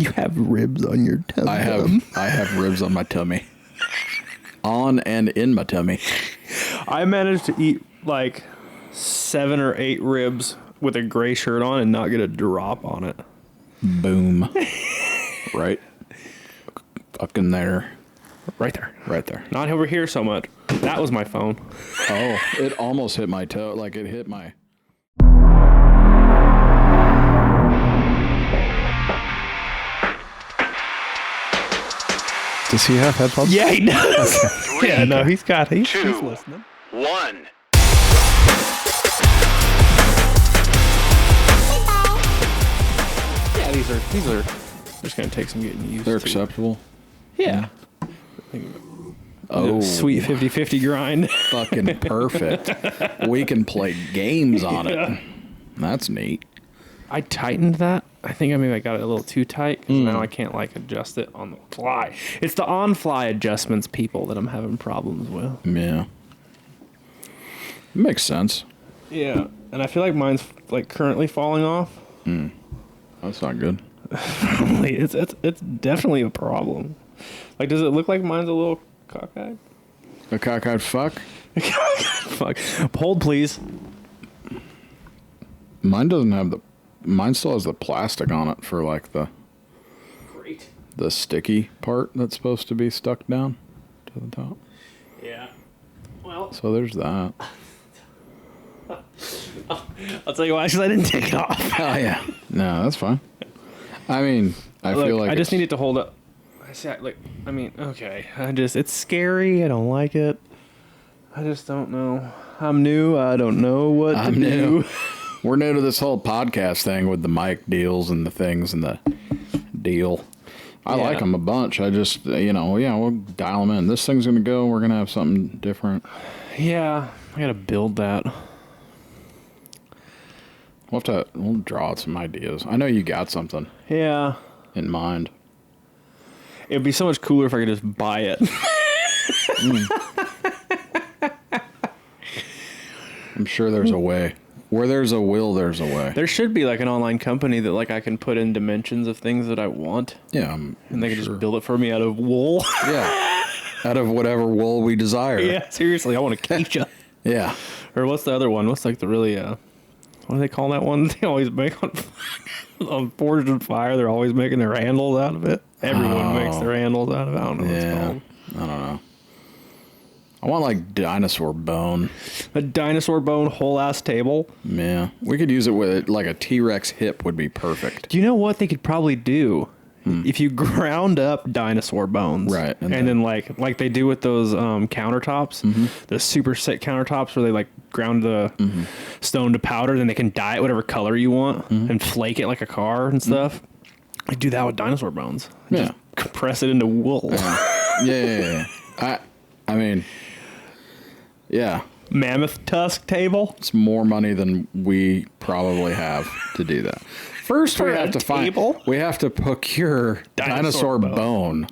You have ribs on your tummy. I have ribs on my tummy. On and in my tummy. I managed to eat like 7 or 8 ribs with a gray shirt on and not get a drop on it. Boom. Right. Fucking there. Right there. Right there. Not over here so much. That was my phone. Oh, it almost hit my toe. Like it hit my... Does he have headphones? Yeah, he does. Okay. Yeah, no, he's listening. 1. Yeah, these are just gonna take some getting used They're to. acceptable. Yeah. Oh, Sweet 50-50 grind. fucking perfect. We can play games on it. That's neat. I tightened that. I think I got it a little too tight because now I can't like adjust it on the fly. It's the on-fly adjustments, people, that I'm having problems with. Yeah. Makes sense. Yeah, and I feel like mine's like currently falling off. That's not good. It's definitely a problem. Like, does it look like mine's a little cockeyed? A cockeyed fuck? Fuck. Hold, please. Mine doesn't have the... Mine still has the plastic on it for like the sticky part that's supposed to be stuck down to the top. Yeah. Well, So there's that. I'll tell you why, because I didn't take it off. Oh yeah. No, that's fine. I mean, I feel like I just need it to hold up. Okay. It's scary. I don't like it. I just don't know. I'm new. I don't know what to do. We're new to this whole podcast thing with the mic deals and the things and the deal. I like them a bunch. I just, we'll dial them in. This thing's going to go. We're going to have something different. Yeah, I got to build that. We'll draw out some ideas. I know you got something. Yeah. In mind. It'd be so much cooler if I could just buy it. I'm sure there's a way. Where there's a will, there's a way. There should be like an online company that like I can put in dimensions of things that I want. Yeah. And they can just build it for me out of wool. Yeah. Out of whatever wool we desire. Yeah, seriously, I want a acacia. Yeah. Or what's the other one? What's like the really, what do they call that one they always make on Forged in Fire? They're always making their handles out of it. Everyone makes their handles out of it. I don't know what it's called. I don't know. I want like dinosaur bone. A dinosaur bone whole ass table. Yeah. We could use it with like a T-Rex hip would be perfect. Do you know what they could probably do? If you ground up dinosaur bones. Right. And then like they do with those countertops, the super sick countertops where they like ground the stone to powder, then they can dye it whatever color you want and flake it like a car and stuff. Like do that with dinosaur bones. Yeah. Just compress it into wool. Yeah. I mean, yeah. Mammoth tusk table. It's more money than we probably have to do that. First, we have to procure dinosaur bone.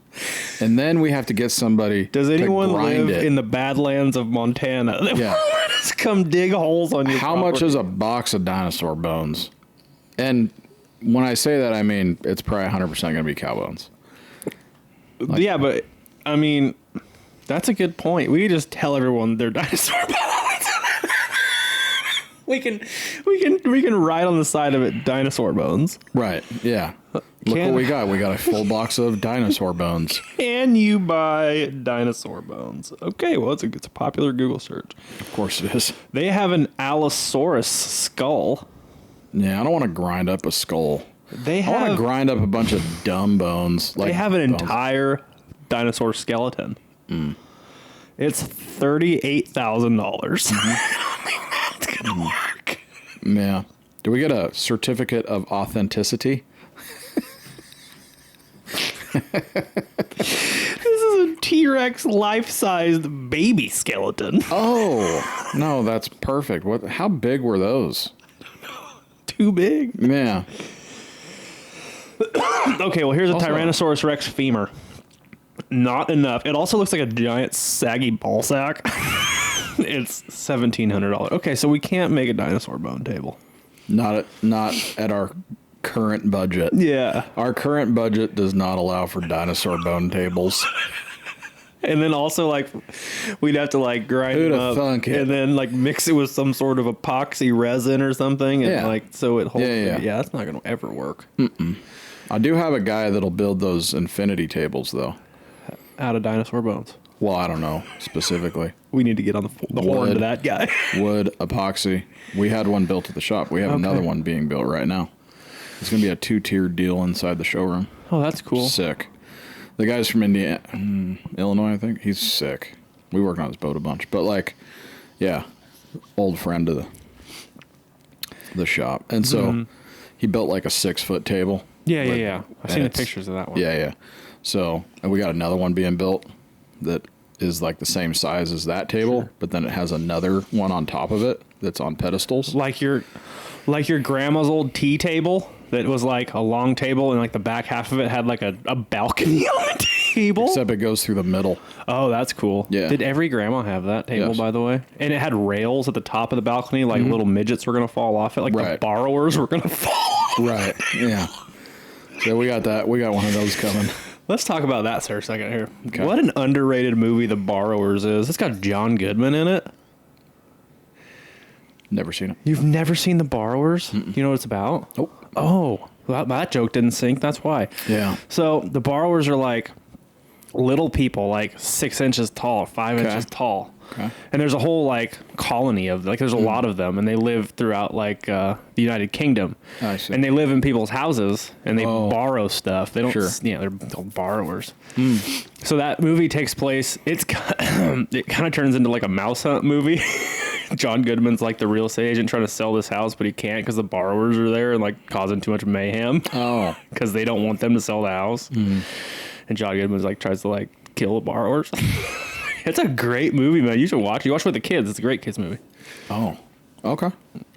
And then we have to get somebody Does anyone to grind live it. in the Badlands of Montana? Yeah. Just come dig holes on your How much is a box of dinosaur bones? And when I say that, I mean, it's probably 100% going to be cow bones. Yeah, but I mean, that's a good point. We could just tell everyone they're dinosaur bones. we can write on the side of it dinosaur bones. Right. Yeah. Look what we got. We got a full box of dinosaur bones. Can you buy dinosaur bones? Okay, well it's a popular Google search. Of course it is. They have an Allosaurus skull. Yeah, I don't want to grind up a skull. I want to grind up a bunch of dumb bones. They have an entire dinosaur skeleton. It's $38,000. That's gonna work. Yeah. Do we get a certificate of authenticity? This is a T-Rex life-sized baby skeleton. Oh no, that's perfect. How big were those? Too big. Yeah. Okay, well here's a Tyrannosaurus Rex femur. Not enough. It also looks like a giant saggy ball sack. It's $1,700. Okay, so we can't make a dinosaur bone table. Not at our current budget. Yeah. Our current budget does not allow for dinosaur bone tables. And then also, like, we'd have to, like, grind Who'd them have up thunk it? and then, like, mix it with some sort of epoxy resin or something. And, Yeah. like, so it holds. Yeah. That's not going to ever work. I do have a guy that'll build those infinity tables, though. Out of dinosaur bones. Well, I don't know specifically. We need to get on the horn to that guy. Wood, epoxy. We had one built at the shop. We have another one being built right now. It's going to be a 2-tiered deal inside the showroom. Oh, that's cool. Sick. The guy's from Illinois, I think. He's sick. We worked on his boat a bunch. But, like, yeah, old friend of the shop. And so he built, like, a 6-foot table. Yeah. I've seen the pictures of that one. Yeah. So, and we got another one being built that is, like, the same size as that table, but then it has another one on top of it that's on pedestals. Like your grandma's old tea table that was like a long table and like the back half of it had like a balcony on the table. Except it goes through the middle. Oh, that's cool. Yeah. Did every grandma have that table, Yes. by the way? And it had rails at the top of the balcony, like little midgets were going to fall off it, like the Right. borrowers were going to fall. Right. Yeah. So we got that. We got one of those coming. Let's talk about that for a second here. Okay. What an underrated movie The Borrowers is. It's got John Goodman in it. Never seen it. You've never seen The Borrowers? You know what it's about? Nope. Oh, that joke didn't sink. That's why. Yeah. So the borrowers are like little people, like 6 inches tall, 5 Okay. inches tall. Okay. And there's a whole like colony of there's a lot of them, and they live throughout like the United Kingdom. I see. And they live in people's houses and they Oh. borrow stuff. They don't, Sure. they're borrowers. So that movie takes place. It kind of turns into like a mouse hunt movie. John Goodman's like the real estate agent trying to sell this house, but he can't because the borrowers are there and like causing too much mayhem. Oh. Because they don't want them to sell the house. And John Goodman's like tries to like kill the borrowers. It's a great movie, man. You should watch it. You watch it with the kids. It's a great kids movie. Oh. Okay.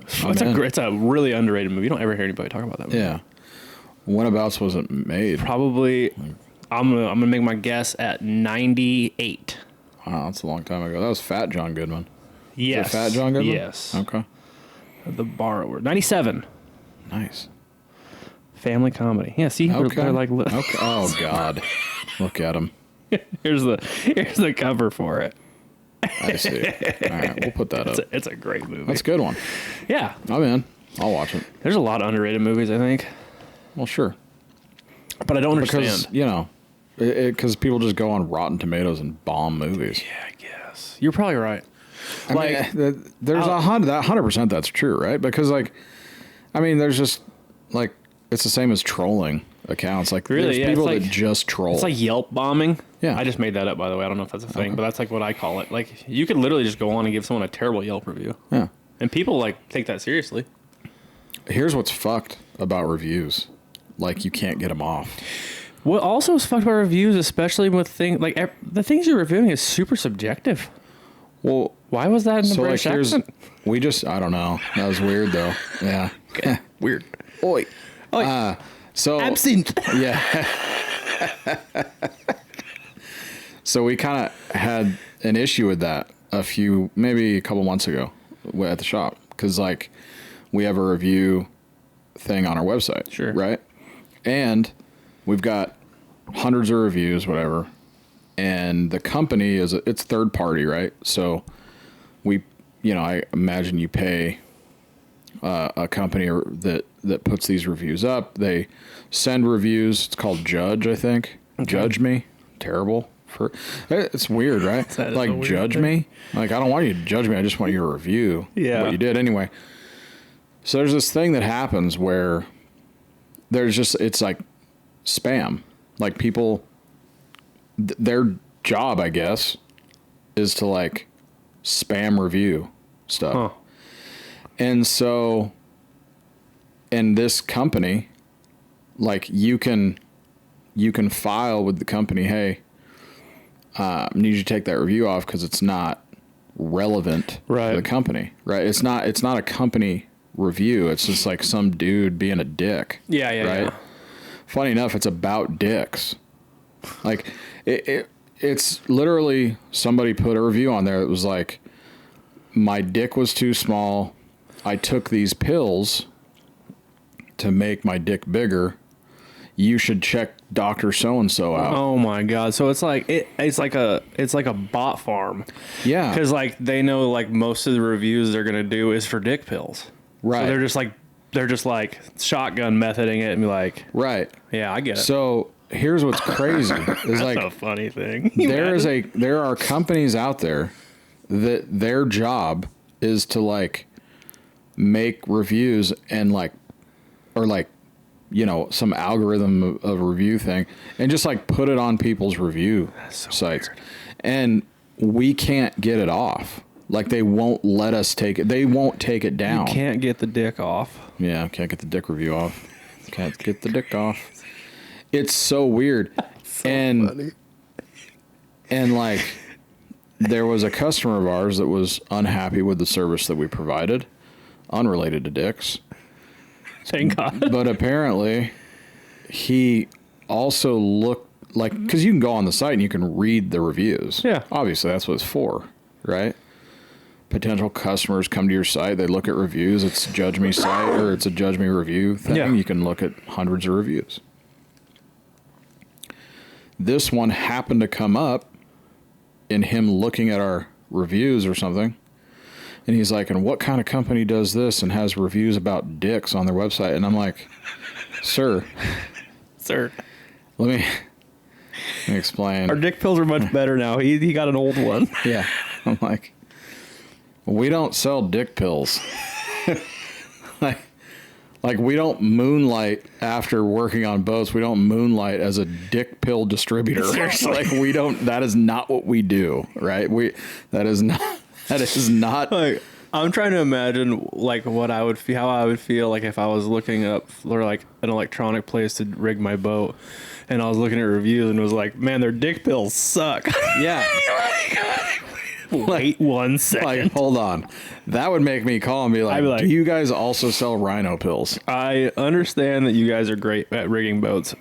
It's a really underrated movie. You don't ever hear anybody talk about that movie. Yeah. Whenabouts was it made? Probably, I'm gonna make my guess at 98. Wow, that's a long time ago. That was Fat John Goodman. Yes. Is it Fat John Goodman? Yes. Okay. The Borrower. 97. Nice. Family comedy. Yeah, see? Okay. They're like, Okay. Oh, God. Look at him. here's the cover for it. I see. All right. We'll put that up. It's a great movie. That's a good one. Yeah. I'm in. I'll watch it. There's a lot of underrated movies, I think. Well, sure. But I don't understand. Because, you know, because people just go on Rotten Tomatoes and bomb movies. Yeah, I guess. You're probably right. I mean, there's 100% that's true, right? Because, like, I mean, there's just, like, it's the same as trolling accounts. Like, Really? there's Yeah, people it's that like- just troll. It's like Yelp bombing. Yeah. I just made that up, by the way. I don't know if that's a thing, but that's like what I call it. Like, you could literally just go on and give someone a terrible Yelp review. Yeah. And people, like, take that seriously. Here's what's fucked about reviews. Like, you can't get them off. What also is fucked about reviews, especially with things, like, the things you're reviewing is super subjective. Well, Why was that in the so, like, British accent? I don't know. That was weird, though. Yeah. Weird. Oi. Oi. So, Absinthe. yeah. So we kind of had an issue with that maybe a couple months ago at the shop. Because, like, we have a review thing on our website. Sure. Right? And we've got hundreds of reviews, whatever. And the company it's third party, right? So I imagine you pay a company that puts these reviews up. They send reviews. It's called Judge, I think. Okay. Judge me. Terrible. It's weird, right? Like, judge me. Like, I don't want you to judge me. I just want you to review what you did anyway. So there's this thing that happens where it's like spam. Like, people, their job, I guess, is to, like, spam review stuff. Huh. And so, in this company, like, you can file with the company, hey, I need you to take that review off because it's not relevant to the company, right? It's not a company review. It's just like some dude being a dick. Yeah. Right? Yeah. Funny enough, it's about dicks. Like, it's literally somebody put a review on there that was like, my dick was too small. I took these pills to make my dick bigger, you should check Dr. So-and-so out. Oh my God. So it's like it's like a bot farm. Yeah. Because like they know like most of the reviews they're gonna do is for dick pills. Right. So they're just like shotgun methoding it and be like, right. Yeah, I get it. So here's what's crazy is That's like a funny thing. there are companies out there that their job is to like make reviews and like, or like, you know, some algorithm of review thing and just like put it on people's review sites. Weird. And we can't get it off. Like they won't let us take it. They won't take it down. You can't get the dick off. Yeah. Can't get the dick review off. Can't get the dick off. It's so weird. So and funny. And like there was a customer of ours that was unhappy with the service that we provided, unrelated to dicks. Thank God. But apparently he also looked like, because you can go on the site and you can read the reviews. Yeah. Obviously that's what it's for, right? Potential customers come to your site, they look at reviews. It's a Judge Me site or it's a Judge Me review thing. Yeah. You can look at hundreds of reviews. This one happened to come up in him looking at our reviews or something. And he's like, and what kind of company does this and has reviews about dicks on their website? And I'm like, sir, let me explain. Our dick pills are much better now. He got an old one. Yeah. I'm like, we don't sell dick pills. Like we don't moonlight after working on boats. We don't moonlight as a dick pill distributor. Like we don't, that is not what we do. Right. That is not. Like, I'm trying to imagine like what I would feel, how I would feel like if I was looking up for like an electronic place to rig my boat, and I was looking at reviews and was like, man, their dick pills suck. Yeah. Wait 1 second. Like, hold on. That would make me call and be like, do you guys also sell rhino pills? I understand that you guys are great at rigging boats.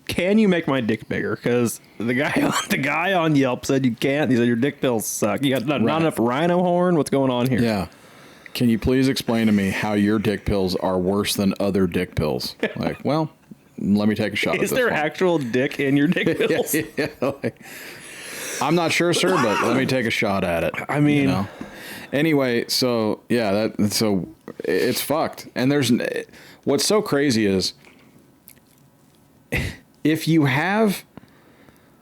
Can you make my dick bigger? Because the guy on Yelp said you can't. He said your dick pills suck. You got not enough rhino horn. What's going on here? Yeah. Can you please explain to me how your dick pills are worse than other dick pills? Like, well, let me take a shot at this. Is there actual dick in your dick pills? Yeah, like, I'm not sure, sir, but let me take a shot at it. I mean, you know? Anyway, so yeah, so it's fucked. And what's so crazy is if you have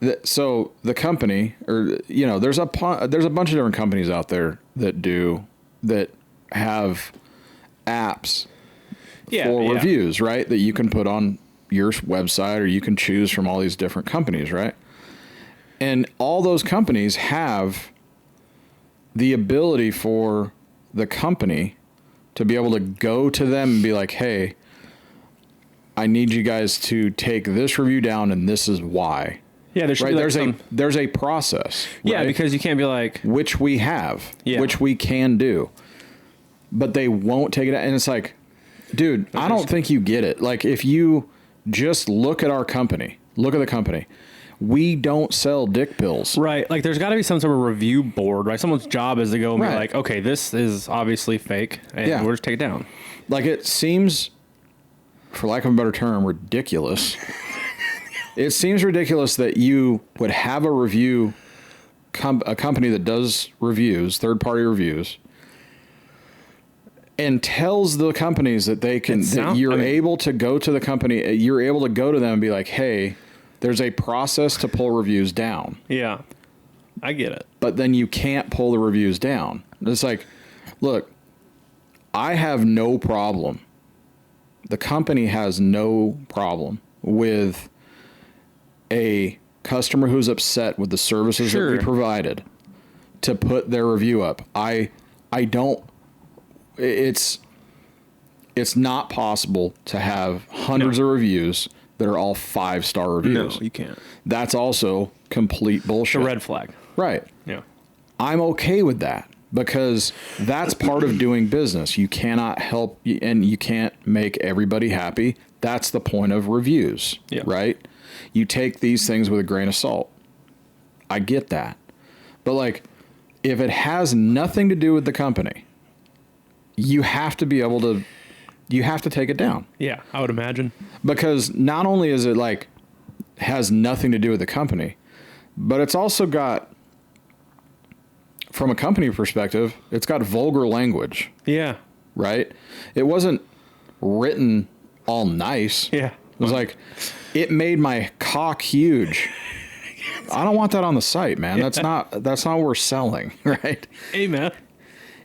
the company, or you know, there's a bunch of different companies out there that have apps for reviews, right? That you can put on your website, or you can choose from all these different companies, right? And all those companies have the ability for the company to be able to go to them and be like, hey, I need you guys to take this review down, and this is why. Yeah, there should right? be like there's a process. Yeah, right? because you can't be like, which we have, which we can do, but they won't take it out. And it's like, dude, I don't think you get it. Like, if you just look at our company, look at the company. We don't sell dick pills. Right. Like, there's got to be some sort of review board, right? Someone's job is to go and be like, okay, this is obviously fake, and we'll just take it down. Like, it seems, for lack of a better term, ridiculous. It seems ridiculous that you would have a review, a company that does reviews, third-party reviews, and tells the companies that they can, able to go to the company, you're able to go to them and be like, hey, there's a process to pull reviews down. Yeah, I get it. But then you can't pull the reviews down. It's like, look, I have no problem. The company has no problem with a customer who's upset with the services that we provided to put their review up. I don't. It's not possible to have hundreds of reviews that are all 5-star reviews. No, you can't. That's also complete bullshit. It's a red flag. Right. Yeah. I'm okay with that, because that's part of doing business. You cannot help, and you can't make everybody happy. That's the point of reviews, right? You take these things with a grain of salt. I get that. But like, if it has nothing to do with the company, you have to be able to you have to take it down. Yeah, I would imagine. Because not only is it like has nothing to do with the company, but it's also got, from a company perspective, it's got vulgar language. Yeah. Right? It wasn't written all nice. Yeah. It was like, it made my cock huge. I don't want that on the site, man. Yeah. That's not what we're selling, right? Hey, man.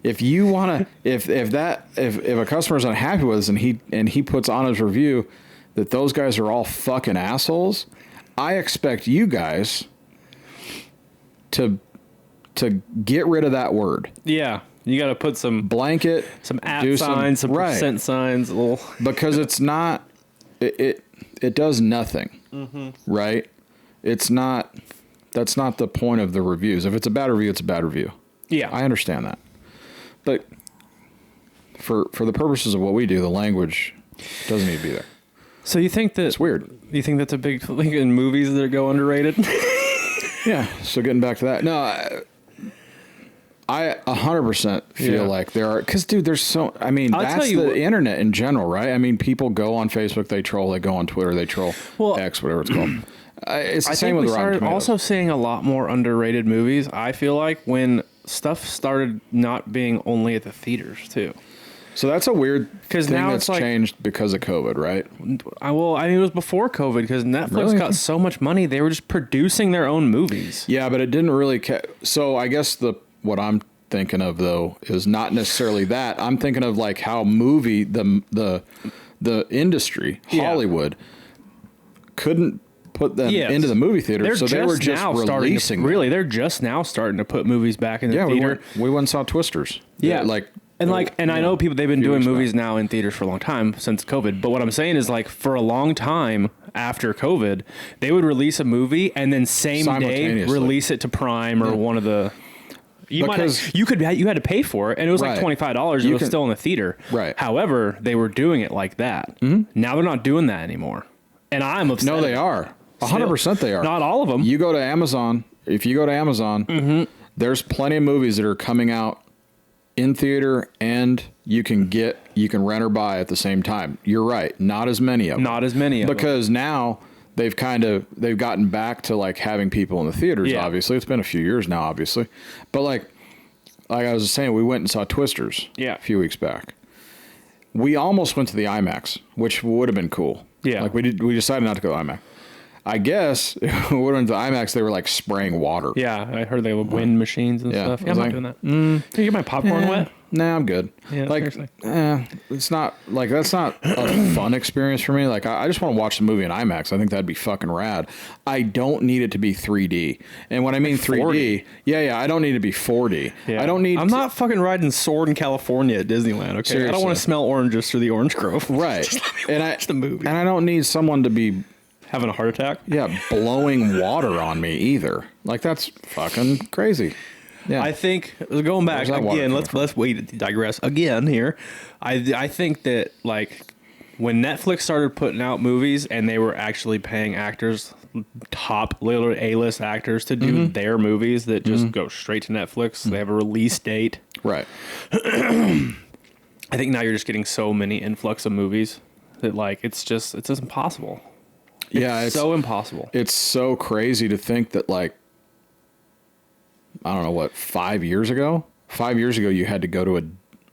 If you want to, if a customer's unhappy with us and he puts on his review that those guys are all fucking assholes, I expect you guys to get rid of that word. Yeah. You got to put some blanket, some @ signs, some percent signs, a little. Because it's not, it does nothing, right? It's not, that's not the point of the reviews. If it's a bad review, it's a bad review. Yeah. I understand that. But for the purposes of what we do, the language doesn't need to be there. So you think that... It's weird. You think that's a big thing in movies that go underrated? Yeah. So getting back to that. No, I 100% feel like there are... Because, dude, there's so... I mean, that's the internet in general, right? I mean, people go on Facebook, they troll. They go on Twitter, they troll. Well, X, whatever it's called. It's the same with Rotten Tomatoes. I think we started also seeing a lot more underrated movies, I feel like, when stuff started not being only at the theaters, too. So that's a weird thing now that's changed because of COVID, right? I mean, it was before COVID because Netflix got so much money. They were just producing their own movies. Yeah, but it didn't really... So I guess what I'm thinking of, though, is not necessarily that. I'm thinking of like how the industry, Hollywood, couldn't put them into the movie theater, so they were just releasing them. Really, they're just now starting to put movies back in the theater. We went and saw Twisters. Yeah, and I know people, they've been doing movies now in theaters for a long time since COVID, but what I'm saying is, like, for a long time after COVID, they would release a movie and then same day release it to Prime or one of the... You had to pay for it, and it was like $25, and it was still in the theater. Right. However, they were doing it like that. Mm-hmm. Now they're not doing that anymore. And I'm upset. No, they are. 100% they are. Not all of them. You go to Amazon. If you go to Amazon, there's plenty of movies that are coming out in theater, and you can rent or buy at the same time. You're right. Not as many of them. Not as many of them. Because now they've gotten back to like having people in the theaters, obviously. It's been a few years now, obviously. But like I was saying, we went and saw Twisters a few weeks back. We almost went to the IMAX, which would have been cool. Yeah. Like we decided not to go to IMAX. I guess when we went to the IMAX, they were like spraying water. Yeah, I heard they have wind machines and stuff. Yeah, I'm not doing that. Can you get my popcorn wet? Nah, I'm good. Yeah, like, it's not like, that's not a fun experience for me. Like, I just want to watch the movie in IMAX. I think that'd be fucking rad. I don't need it to be 3D. And when I mean 3D, I don't need it to be 4D. Yeah. I don't need. I'm not fucking riding Sword in California at Disneyland. Okay, seriously. I don't want to smell oranges through the orange grove. Right. And watch the movie. And I don't need someone to be having a heart attack. Yeah, blowing water on me either. Like, that's fucking crazy. Yeah. I think, going back again, let's wait to digress again here. I think that, like, when Netflix started putting out movies and they were actually paying actors, top literally A-list actors, to do their movies that just go straight to Netflix. They have a release date. Right. I think now you're just getting so many influx of movies that, like, it's just impossible. It's so impossible. It's so crazy to think that, like, I don't know what, 5 years ago? 5 years ago, you had to go to a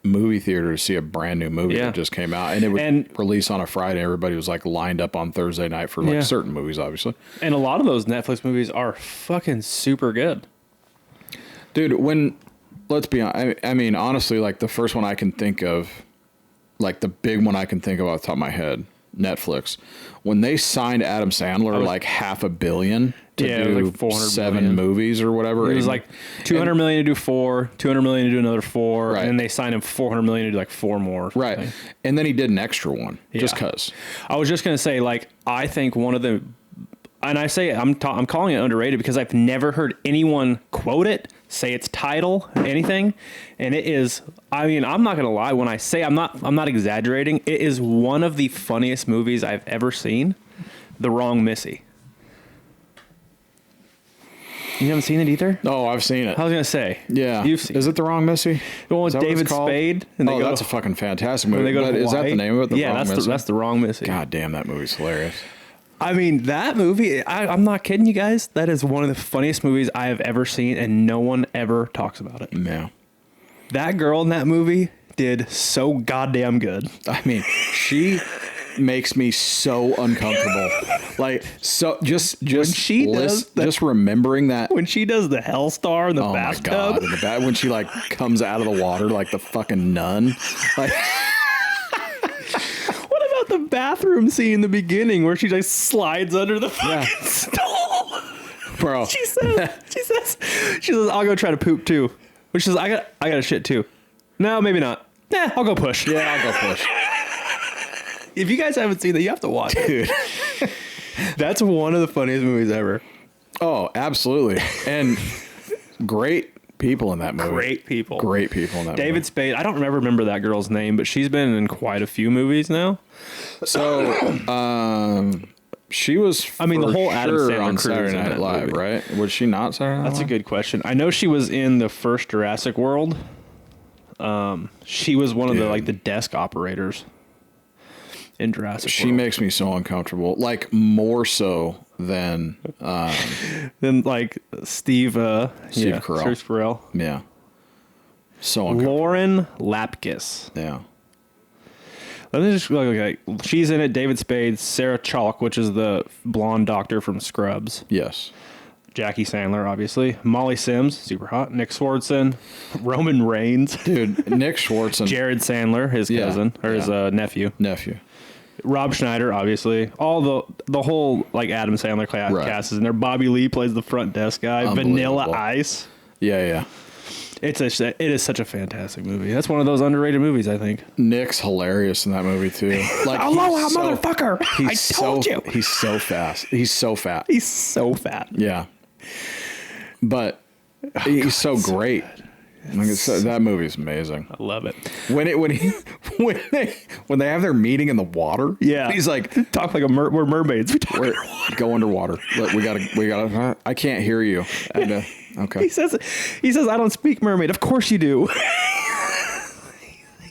movie theater to see a brand new movie that just came out, and it would release on a Friday. Everybody was like lined up on Thursday night for like certain movies, obviously. And a lot of those Netflix movies are fucking super good, dude. Let's be honest. I mean, honestly, like the first one I can think of, like the big one I can think of off the top of my head, Netflix. When they signed Adam Sandler like $500 million to do like 7 movies or whatever, it was like $200 million to do 4, $200 million to do another 4, and then they signed him $400 million to do like 4 more. Right, and then he did an extra one just cause. I was just gonna say, like, I think one of the, and I say I'm calling it underrated because I've never heard anyone quote it, say its title, anything, and it is. I mean, I'm not gonna lie when I say I'm not exaggerating. It is one of the funniest movies I've ever seen. The Wrong Missy. You haven't seen it either? Oh, I've seen it. I was gonna say. Yeah. You've seen Is it The Wrong Missy? the one with Is that what David it's called? Spade? And Oh, go that's to, a fucking fantastic movie. when they go to But is that the Hawaii? name of it? Yeah, that's the Wrong Missy. God damn, that movie's hilarious. I mean, that movie, I'm not kidding you guys. That is one of the funniest movies I have ever seen, and no one ever talks about it. Yeah. That girl in that movie did so goddamn good. I mean, she makes me so uncomfortable. Like, so just she does that- just remembering that. When she does the Hell Star in the Oh my bathtub. god! In the when she like comes out of the water like the fucking nun. Like, What about the bathroom scene in the beginning where she just slides under the fucking stall? bro. She says, I'll go try to poop too. Which is, I got a shit too. No, maybe not. Nah, I'll go push. Yeah, I'll go push. If you guys haven't seen that, you have to watch it. Dude. That's one of the funniest movies ever. Oh, absolutely. And great people in that movie. Great people. Great people in that movie. David Spade. I don't remember that girl's name, but she's been in quite a few movies now. So, she was. I mean, the for whole Adam sure Sandler on crew is Saturday in Night that Live, movie. right? Was she not Saturday Night That's a Live? good question. I know she was in the first Jurassic World. She was one of the desk operators in Jurassic She World. makes me so uncomfortable. Like, more so than. Then like Steve Carell. Steve Carell. Yeah. So uncomfortable. Lauren Lapkus. Yeah. Let me just look. Okay, she's in it. David Spade, Sarah Chalk, which is the blonde doctor from Scrubs. Yes. Jackie Sandler, obviously. Molly Sims, super hot. Nick Swardson, Roman Reigns, Dude, Nick Swardson. Jared Sandler, his cousin or his nephew. Rob Schneider, obviously. All the whole like Adam Sandler cast is in there. Bobby Lee plays the front desk guy. Vanilla Ice. Yeah. It is such a fantastic movie. That's one of those underrated movies, I think. Nick's hilarious in that movie too. Like, aloha, motherfucker! I told you. He's so fast. He's so fat. He's so fat. Yeah. But he's so great. Like, that movie's amazing. I love it. When they have their meeting in the water, Yeah, he's like, talk like we're mermaids. We talk we're go underwater. Look, we gotta. I can't hear you. And, okay. He says, I don't speak mermaid. Of course you do.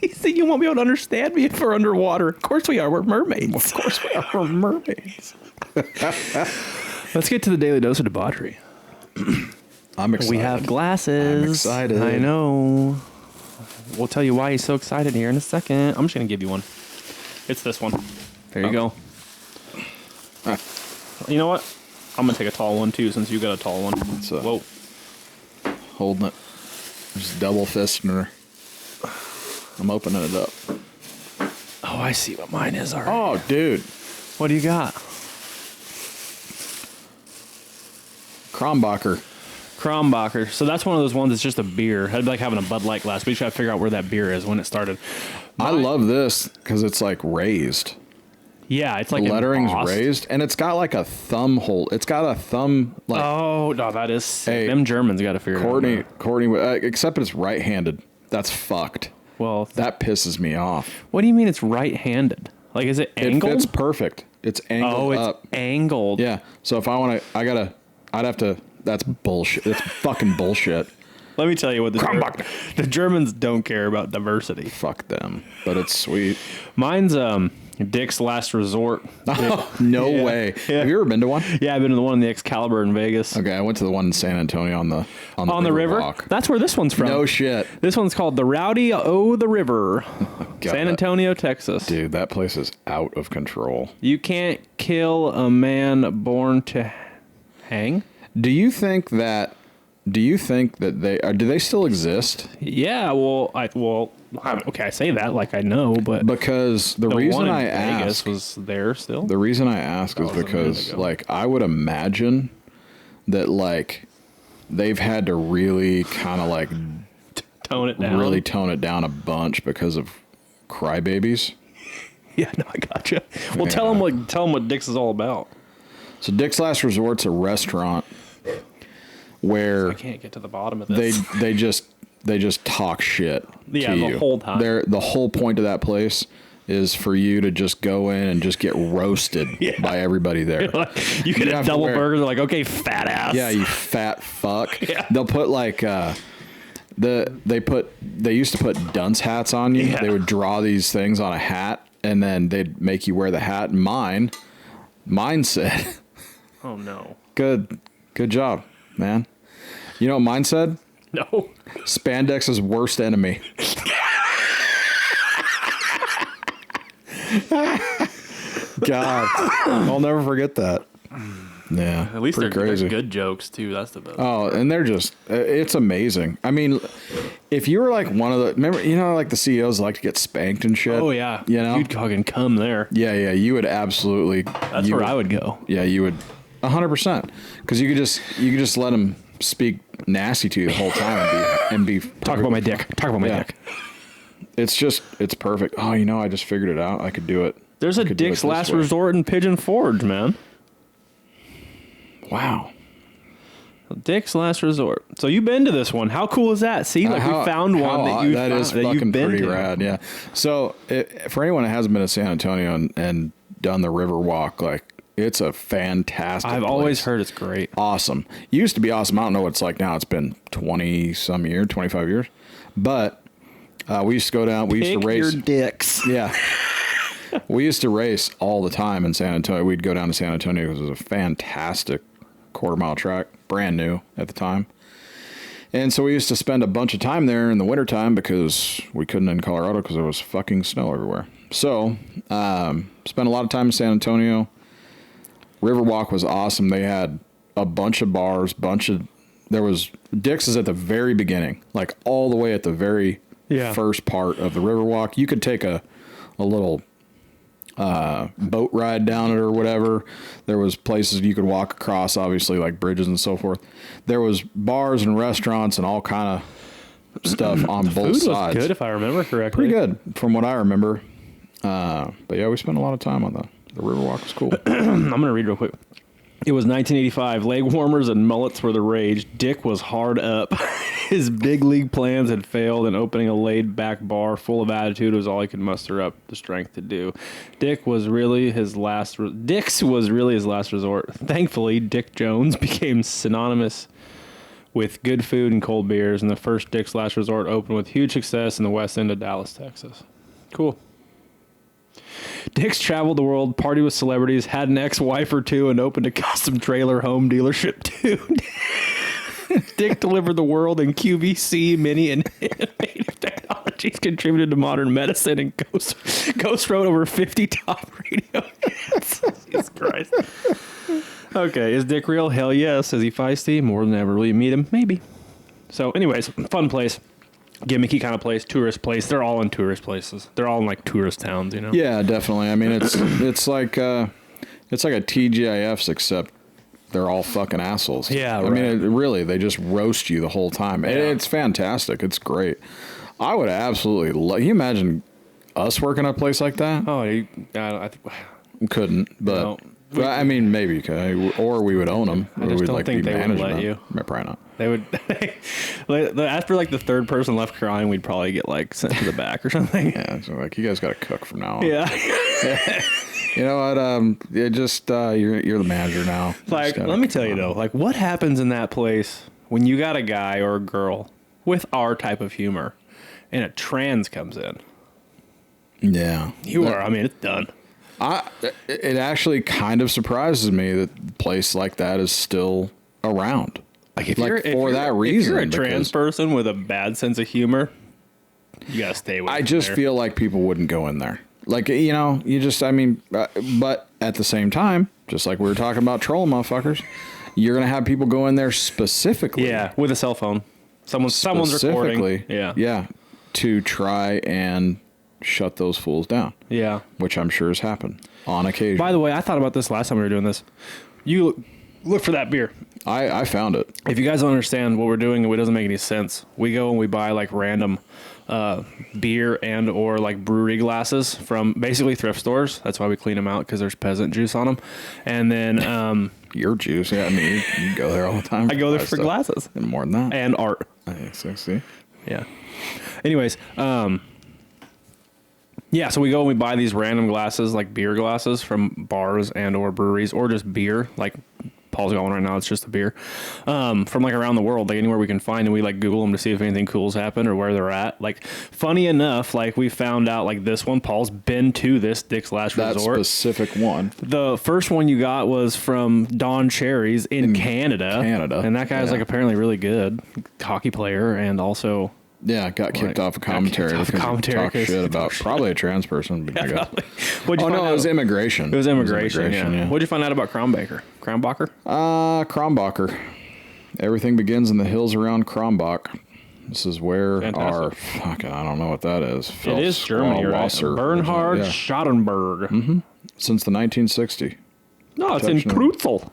He said, you won't be able to understand me if we're underwater. Of course we are. We're mermaids. Of course we are. We're mermaids. Let's get to the daily dose of debauchery. I'm excited. We have glasses. I'm excited. I know. We'll tell you why he's so excited here in a second. I'm just going to give you one. It's this one. There you go. You know what? I'm going to take a tall one, too, since you got a tall one. Whoa. Holding it. Just double fisting her. I'm opening it up. Oh, I see what mine is already. Oh, dude. What do you got? Krombacher. So that's one of those ones that's just a beer. It'd be like having a Bud Light glass. We just got to figure out where that beer is when it started. I love this because it's like raised. Yeah, it's like the lettering's embossed. raised, and it's got like a thumb hole. It's got a thumb. Like, oh, no, that is sick. Hey, Them Germans got to figure it out. Courtney, except it's right-handed. That's fucked. Well, That pisses me off. what do you mean it's right-handed? Like, is it angled? It fits perfect. It's angled up. Angled. Yeah. So if I want to, I'd have to. That's bullshit. That's fucking bullshit. Let me tell you what the Germans don't care about diversity. Fuck them. But it's sweet. Mine's Dick's Last Resort. No way. Yeah. Have you ever been to one? Yeah, I've been to the one in the Excalibur in Vegas. Okay, I went to the one in San Antonio on the river. walk. That's where this one's from. No shit. This one's called the Rowdy O the River, God, San Antonio, Texas. Dude, that place is out of control. You can't kill a man born to hang. Do you think that they do they still exist? Yeah, okay, I say that like I know, but Because the reason one in I Vegas ask was there still. The reason I ask is because like I would imagine that like they've had to really kind of like tone it down. Really tone it down a bunch because of crybabies. Yeah, no, I gotcha. Well, tell them what Dick's is all about. So Dick's Last Resort's a restaurant where I can't get to the bottom of this. they just talk shit to you. The whole time. The whole point of that place is for you to just go in and just get roasted by everybody there. You get a double burger, they're like, okay, fat ass. Yeah, you fat fuck. Yeah. They'll put like they used to put dunce hats on you. Yeah. They would draw these things on a hat and then they'd make you wear the hat. Mine said, oh no. Good job, man. You know what mine said? No. Spandex's worst enemy. God, I'll never forget that. Yeah, at least they're crazy. Good jokes too. That's the best. Oh, and they're just—it's amazing. I mean, if you were like one of the, remember, like the CEOs like to get spanked and shit. Oh yeah, you'd fucking come there. Yeah, you would absolutely. That's where I would go. Yeah, you would, 100%, because you could just let them speak nasty to you the whole time and be talk about my dick. Talk about my dick. It's perfect. Oh, I just figured it out. I could do it. There's a Dick's Last Resort in Pigeon Forge, man. Wow. Dick's Last Resort. So you've been to this one. How cool is that? See, like we found one that is fucking pretty rad. Yeah. So for anyone that hasn't been to San Antonio and done the Riverwalk, like it's a fantastic. I've always heard it's great. Awesome. Used to be awesome. I don't know what it's like now. It's been 20-some years, 25 years. But we used to go down. We used to race. Your dicks. Yeah. We used to race all the time in San Antonio. We'd go down to San Antonio because it was a fantastic quarter-mile track, brand new at the time. And so we used to spend a bunch of time there in the wintertime because we couldn't in Colorado because there was fucking snow everywhere. So spent a lot of time in San Antonio. Riverwalk was awesome. They had a bunch of bars, there was Dick's is at the very beginning, like all the way at the very first part of the Riverwalk. You could take a little boat ride down it or whatever. There was places you could walk across, obviously, like bridges and so forth. There was bars and restaurants and all kind of stuff on both food sides. Was good, if I remember correctly. Pretty good from what I remember. But yeah, we spent a lot of time on the Riverwalk. Was cool. I'm gonna read real quick. It was 1985. Leg warmers and mullets were the rage. Dick was hard up. His big league plans had failed, and opening a laid-back bar full of attitude was all he could muster up the strength to do. Dick's was really his last resort. Thankfully, Dick Jones became synonymous with good food and cold beers, and the first Dick's Last Resort opened with huge success in the west end of Dallas, Texas. Cool. Dick's traveled the world, partied with celebrities, had an ex-wife or two, and opened a custom trailer home dealership too. Dick delivered the world in QVC, mini, and innovative technologies, contributed to modern medicine, and Ghost wrote over 50 top radio hits. Jesus Christ. Okay, is Dick real? Hell yes. Is he feisty? More than ever. Will you meet him? Maybe. So anyways, fun place. Gimmicky kind of place, tourist place. They're all in tourist places. They're all in like tourist towns, you know? Yeah, definitely. I mean, it's like a TGIF's, except they're all fucking assholes. Yeah, I mean, really, they just roast you the whole time. Yeah. It's fantastic. It's great. I would absolutely can you imagine us working at a place like that? Oh, I couldn't, but... No. I mean, maybe you could, or we would own them. I just don't think they would let you. Probably not. They would. After like the third person left crying, we'd probably get like sent to the back or something. Yeah, so like you guys got to cook from now on. Yeah. You know what? You're the manager now. Like, let me tell you though, like what happens in that place when you got a guy or a girl with our type of humor, and a trans comes in? Yeah, I mean, it's done. It actually kind of surprises me that a place like that is still around. If you're a trans person with a bad sense of humor, you gotta stay away. I just feel like people wouldn't go in there. Like, but at the same time, just like we were talking about trolling motherfuckers, you're gonna have people go in there specifically. Yeah, with a cell phone. Someone's recording. Yeah, to try and shut those fools down. Yeah. Which I'm sure has happened on occasion. By the way, I thought about this last time we were doing this. You look for that beer. I found it. If you guys don't understand what we're doing, it doesn't make any sense. We go and we buy like random beer and or like brewery glasses from basically thrift stores. That's why we clean them out, because there's peasant juice on them. And then... your juice. Yeah, I mean, you go there all the time. I go there for glasses. And more than that. And art. I see. Yeah. Anyways, Yeah, so we go and we buy these random glasses, like beer glasses from bars and or breweries, or just beer, like Paul's going right now, it's just a beer, from like around the world, like anywhere we can find, and we like Google them to see if anything cool's happened or where they're at. Like, funny enough, like we found out like this one, Paul's been to this Dick's Last Resort. That specific one. The first one you got was from Don Cherry's in Canada. And that guy's like apparently really good hockey player and also... Yeah, got kicked off of commentary because he talked shit about probably a trans person. But yeah, it was immigration. It was immigration, yeah. What'd you find out about Kronbacher? Kronbacher. Everything begins in the hills around Kronbach. This is where our fucking, I don't know what that is. It is Germany, right? Bernhard Schottenberg. Mm-hmm. Since the 1960. No, it's in Krutzel.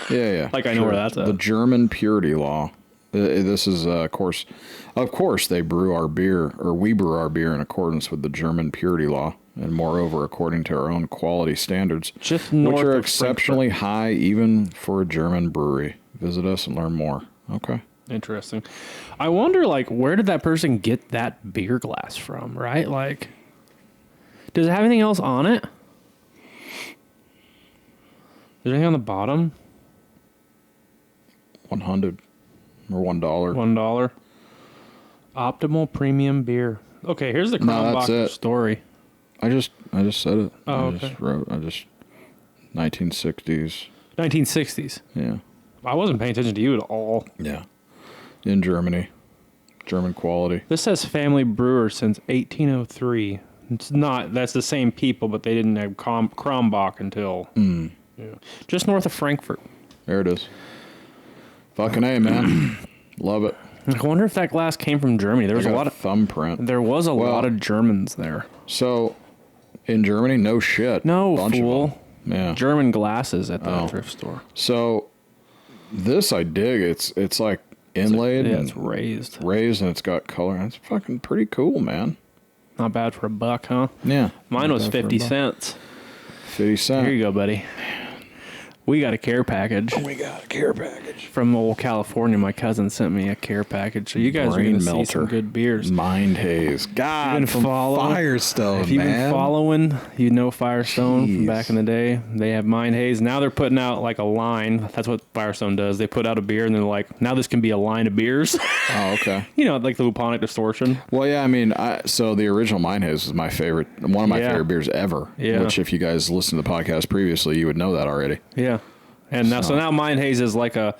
Yeah. Like I know where that's at. The German purity law. This is, of course, they brew our beer, or we brew our beer in accordance with the German purity law, and moreover, according to our own quality standards, just north which are of exceptionally high even for a German brewery. Visit us and learn more. Okay. Interesting. I wonder, like, where did that person get that beer glass from, right? Like, does it have anything else on it? Is there anything on the bottom? 100. Or $1. $1. Optimal premium beer. Okay, here's the Kronbacher story. I just said it. Oh, okay. I just 1960s. 1960s. Yeah. I wasn't paying attention to you at all. Yeah. In Germany. German quality. This says family brewer since 1803. It's not, that's the same people, but they didn't have Kronbach until just north of Frankfurt. There it is. Fucking A, man. Love it. I wonder if that glass came from Germany. There was a lot of thumbprint. There was a lot of Germans there. So, in Germany, no shit. No, fool. Yeah. German glasses at the thrift store. So, this I dig. It's like inlaid. It's raised. Raised, and it's got color. It's fucking pretty cool, man. Not bad for $1, huh? Yeah. Mine was 50 cents. 50 cents. Here you go, buddy. We got a care package. We got a care package. From old California. My cousin sent me a care package. So you guys are going to see some good beers. Mind Haze. God, Firestone, if you've been following, you know Firestone from back in the day. They have Mind Haze. Now they're putting out like a line. That's what Firestone does. They put out a beer and they're like, now this can be a line of beers. Oh, okay. You know, like the Luponic Distortion. Well, yeah, I mean, so the original Mind Haze is my favorite, one of my favorite beers ever. Yeah. Which if you guys listened to the podcast previously, you would know that already. Yeah. And now, so now Mind Haze is like a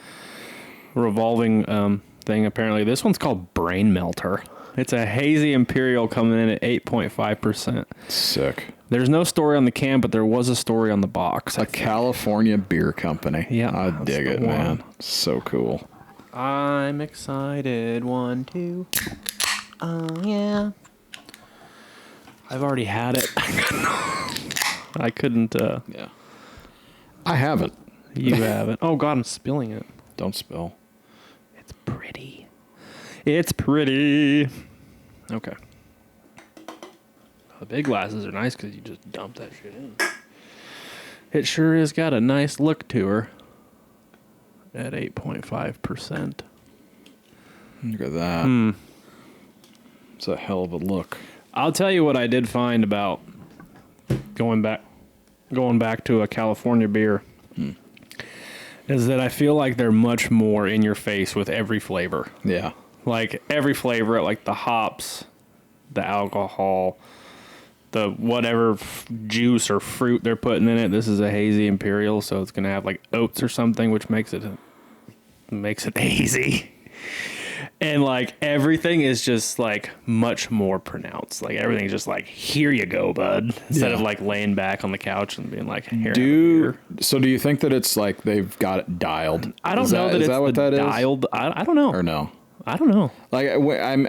revolving thing, apparently. This one's called Brain Melter. It's a hazy imperial coming in at 8.5%. Sick. There's no story on the can, but there was a story on the box. A California beer company. Yeah. I dig it, man. So cool. I'm excited. 1, 2. Oh, yeah. I've already had it. I couldn't. Yeah. I haven't. You haven't. Oh, God, I'm spilling it. Don't spill. It's pretty. It's pretty. Okay. The big glasses are nice because you just dump that shit in. It sure has got a nice look to her at 8.5%. Look at that. It's a hell of a look. I'll tell you what I did find about going back to a California beer. Is that I feel like they're much more in your face with every flavor. Yeah. Like every flavor, like the hops, the alcohol, the whatever juice or fruit they're putting in it. This is a hazy imperial, so it's going to have like oats or something, which makes it hazy. And like everything is just like much more pronounced. Like everything's just like, here you go, bud. Instead of like laying back on the couch and being like, here. So do you think that it's like they've got it dialed? I don't know that it's what that dialed. I don't know. Or no? I don't know. Like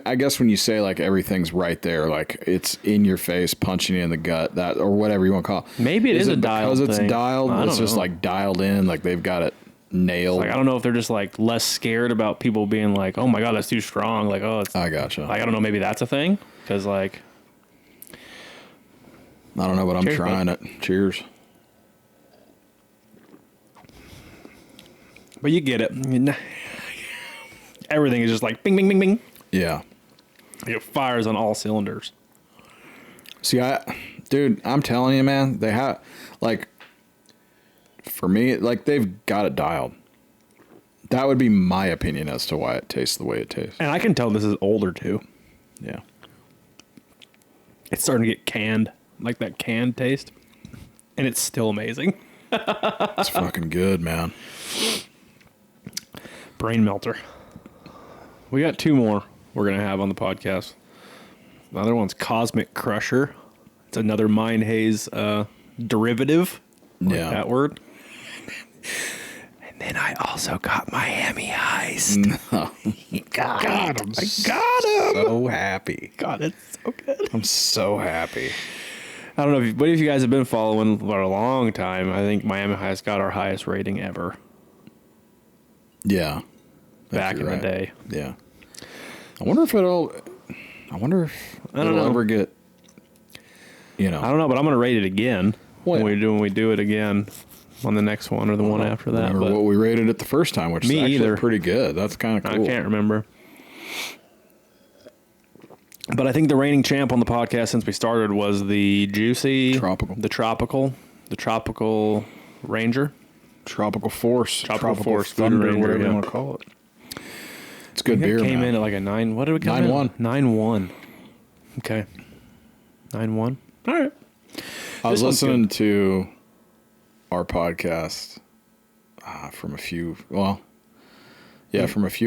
I guess when you say like everything's right there, like it's in your face, punching you in the gut, that or whatever you want to call it. Maybe it is a dialed thing. Because it's dialed, it's just like dialed in, like they've got it nailed. Like I don't know if they're just like less scared about people being like, oh my God, that's too strong. Like, oh, it's. I gotcha. Like I don't know, maybe that's a thing because like. I don't know, but I'm trying it. Cheers. But you get it. Everything is just like bing, bing, bing, bing. Yeah. It fires on all cylinders. See, dude, I'm telling you, man, they have, like, for me, like, they've got it dialed. That would be my opinion as to why it tastes the way it tastes. And I can tell this is older, too. Yeah. It's starting to get canned, like that canned taste. And it's still amazing. It's fucking good, man. Brain melter. We got 2 more we're going to have on the podcast. The other one's Cosmic Crusher. It's another Mind Haze derivative. Like that word. And then I also got Miami Heist. No. I got him. So happy. God, it's so good. I'm so happy. I don't know if you guys have been following for a long time. I think Miami Heist got our highest rating ever. Yeah. Back in the day. Yeah. I wonder if it'll ever get, I don't know, but I'm going to rate it again when we do it again on the next one or the one after that. Remember what we rated it the first time, which is actually pretty good. That's kind of cool. I can't remember. But I think the reigning champ on the podcast since we started was the Tropical Ranger. Tropical Force. Tropical Force. Thunder, Ranger, whatever you want to call it. It's good beer, came man. in at like a 9. What did we come 9.1. 9.1. Okay. 9.1. All right. I was listening to our podcast from a few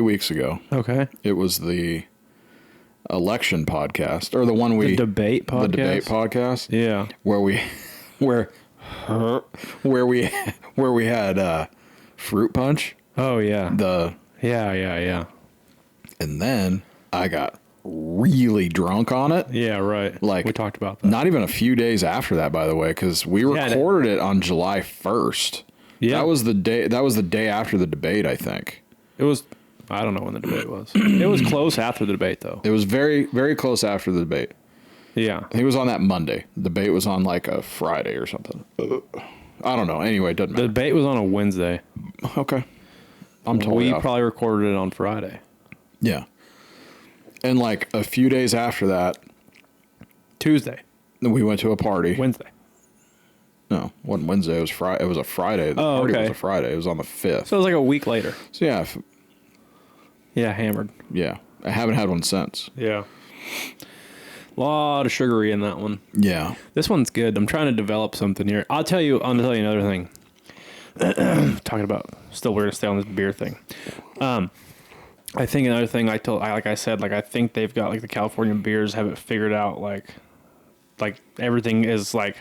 weeks ago. Okay. It was the election podcast, or the one The debate podcast. The debate podcast. Yeah. Where we had fruit punch. Oh yeah. Yeah. And then I got really drunk on it. Yeah, right. Like, we talked about that. Not even a few days after that, by the way, because we recorded it on July 1st. Yeah. That was the day after the debate, I think. It was, I don't know when the debate was. It was close after the debate, though. It was very, very close after the debate. Yeah. I think it was on that Monday. The debate was on like a Friday or something. I don't know. Anyway, it doesn't matter. The debate was on a Wednesday. Okay. I'm totally off. Probably recorded it on Friday. Yeah. And like a few days after that, Tuesday. we went to a party. Wednesday. No, it wasn't Wednesday. It was Friday. It was a Friday. The party was a Friday. It was on the 5th. So it was like a week later. So yeah. Yeah, hammered. Yeah. I haven't had one since. Yeah. Lot of sugary in that one. Yeah. This one's good. I'm trying to develop something here. I'll tell you another thing. Talking about, we're going to stay on this beer thing. I think another thing I think they've got like the California beers have it figured out. Like everything is like,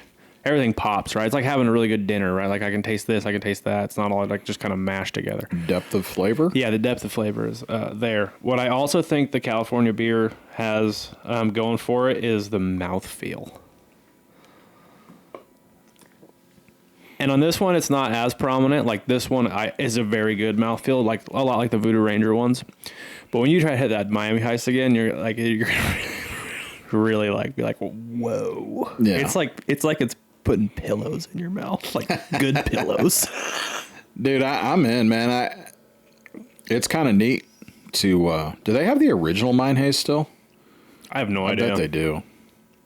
everything pops, right? It's like having a really good dinner, right? Like I can taste this, I can taste that. It's not all like just kind of mashed together. Depth of flavor? Yeah, the depth of flavor is there. What I also think the California beer has going for it is the mouthfeel. And on this one, it's not as prominent. Like this one is a very good mouthfeel, like a lot like the Voodoo Ranger ones. But when you try to hit that Miami Heist again, you're really like be like, whoa. Yeah. It's like it's putting pillows in your mouth, like good pillows. Dude, I'm in, man. It's kind of neat to. Do they have the original Mind Haze still? I have no idea. I bet they do.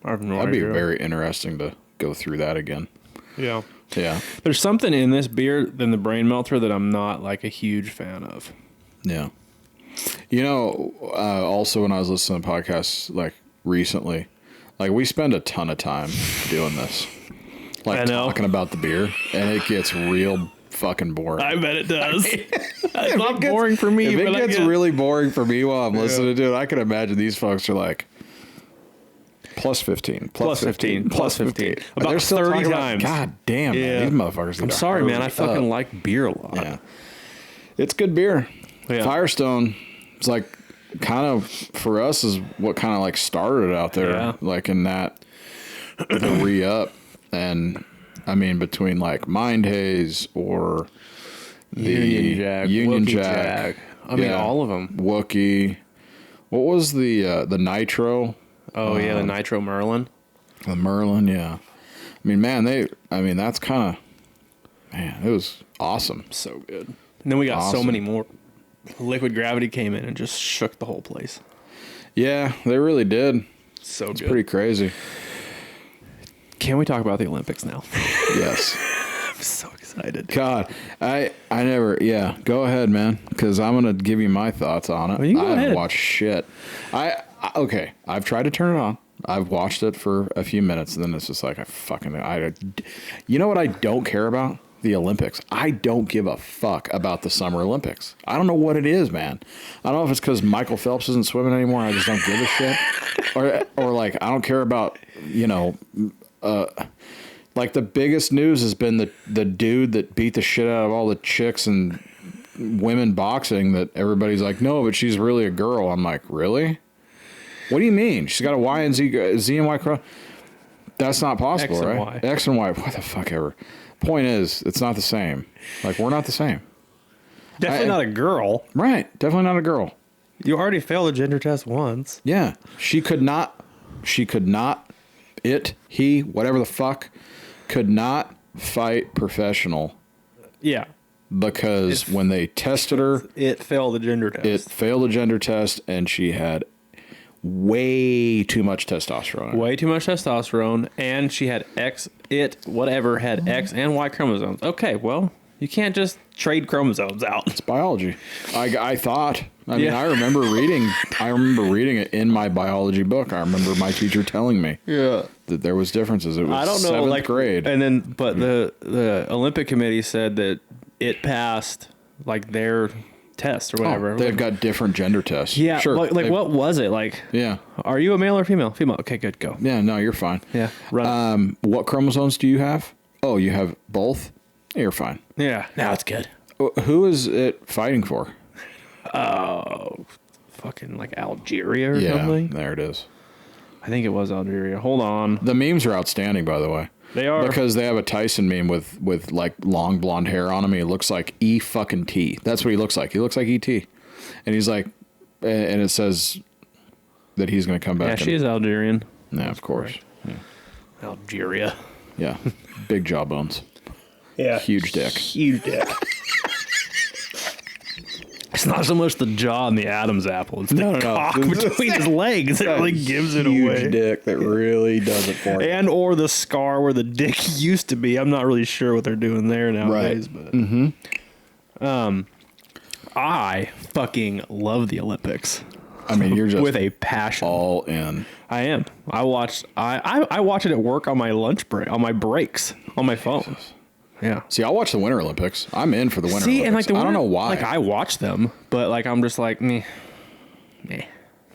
I have no idea. That'd be very interesting to go through that again. Yeah. Yeah. There's something in this beer than the Brain Melter that I'm not like a huge fan of. Yeah. You know, also when I was listening to podcasts like recently, like we spend a ton of time doing this, like talking about the beer, and it gets real fucking boring. I bet it does. It's not boring for me. If it gets really boring for me while I'm listening to it, I can imagine these folks are like, plus 15. About they're 30 times. God damn, man, these motherfuckers. I'm sorry, man. I fucking like beer a lot. Yeah. It's good beer. Yeah. Firestone is like kind of, for us, is what kind of like started it out there, like in that, the re-up. And I mean, between like Mind Haze or the Union Jack. I mean, all of them. Wookie. What was the Nitro? Oh, yeah, the Nitro Merlin. The Merlin, yeah. I mean, man, that's kind of, man, it was awesome. So good. And then we got so many more. Liquid Gravity came in and just shook the whole place. Yeah, they really did. So it's good. Pretty crazy. Can we talk about the Olympics now? Yes. I'm so excited. God, I never. Yeah, go ahead, man. Because I'm gonna give you my thoughts on it. Well, you go I haven't ahead. watched shit. Okay. I've tried to turn it on. I've watched it for a few minutes, and then it's just like you know what I don't care about? The Olympics. I don't give a fuck about the Summer Olympics. I don't know what it is, man. I don't know if it's because Michael Phelps isn't swimming anymore. I just don't give a shit, or like I don't care about like the biggest news has been the dude that beat the shit out of all the chicks and women boxing. That everybody's like, no, but she's really a girl. I'm like, really? What do you mean? She's got a Y and Z and Y cross. That's not possible, X and right? Y. X and Y. What the fuck ever. Point is, it's not the same. Like, we're not the same. Definitely not a girl. Right. Definitely not a girl. You already failed a gender test once. Yeah. He, whatever the fuck, could not fight professional. Yeah. Because when they tested her, it failed the gender test. It failed the gender test, and she had way too much testosterone. Way too much testosterone, and she had X and Y chromosomes. Okay, well, you can't just trade chromosomes out. It's biology. I thought. I mean, I remember reading it in my biology book. I remember my teacher telling me that there was differences. It was I don't know, 7th like grade. And then, but the Olympic Committee said that it passed like their test or whatever. They've got different gender tests. Yeah, sure. like what was it like? Yeah. Are you a male or female? Female. Okay, good. Go. Yeah. No, you're fine. Yeah. Run. What chromosomes do you have? Oh, you have both. Yeah, you're fine. Yeah. Now it's good. Who is it fighting for? Oh, fucking like Algeria or Yeah, something. there it is. I think it was Algeria. Hold on. The memes are outstanding, by the way. They are. Because they have a Tyson meme with like long blonde hair on him. He looks like E fucking T. That's what he looks like. He looks like E.T. And he's like, and it says that he's going to come back. Yeah, she is Algerian. Yeah, of course. Yeah. Algeria. Yeah. Big jawbones. Yeah. Huge dick. Huge dick. It's not so much the jaw and the Adam's apple. It's the cock between his legs that really gives it away. Huge dick that really does it for you. And or the scar where the dick used to be. I'm not really sure what they're doing there nowadays. Right. But I fucking love the Olympics. I mean, you're just with a passion. All in. I am. I watch it at work on my lunch break, on my breaks, on my phone. Yeah. See, I'll watch the Winter Olympics. I'm in for the Winter Olympics. And like I don't know why. Like I watch them, but like I'm just like meh.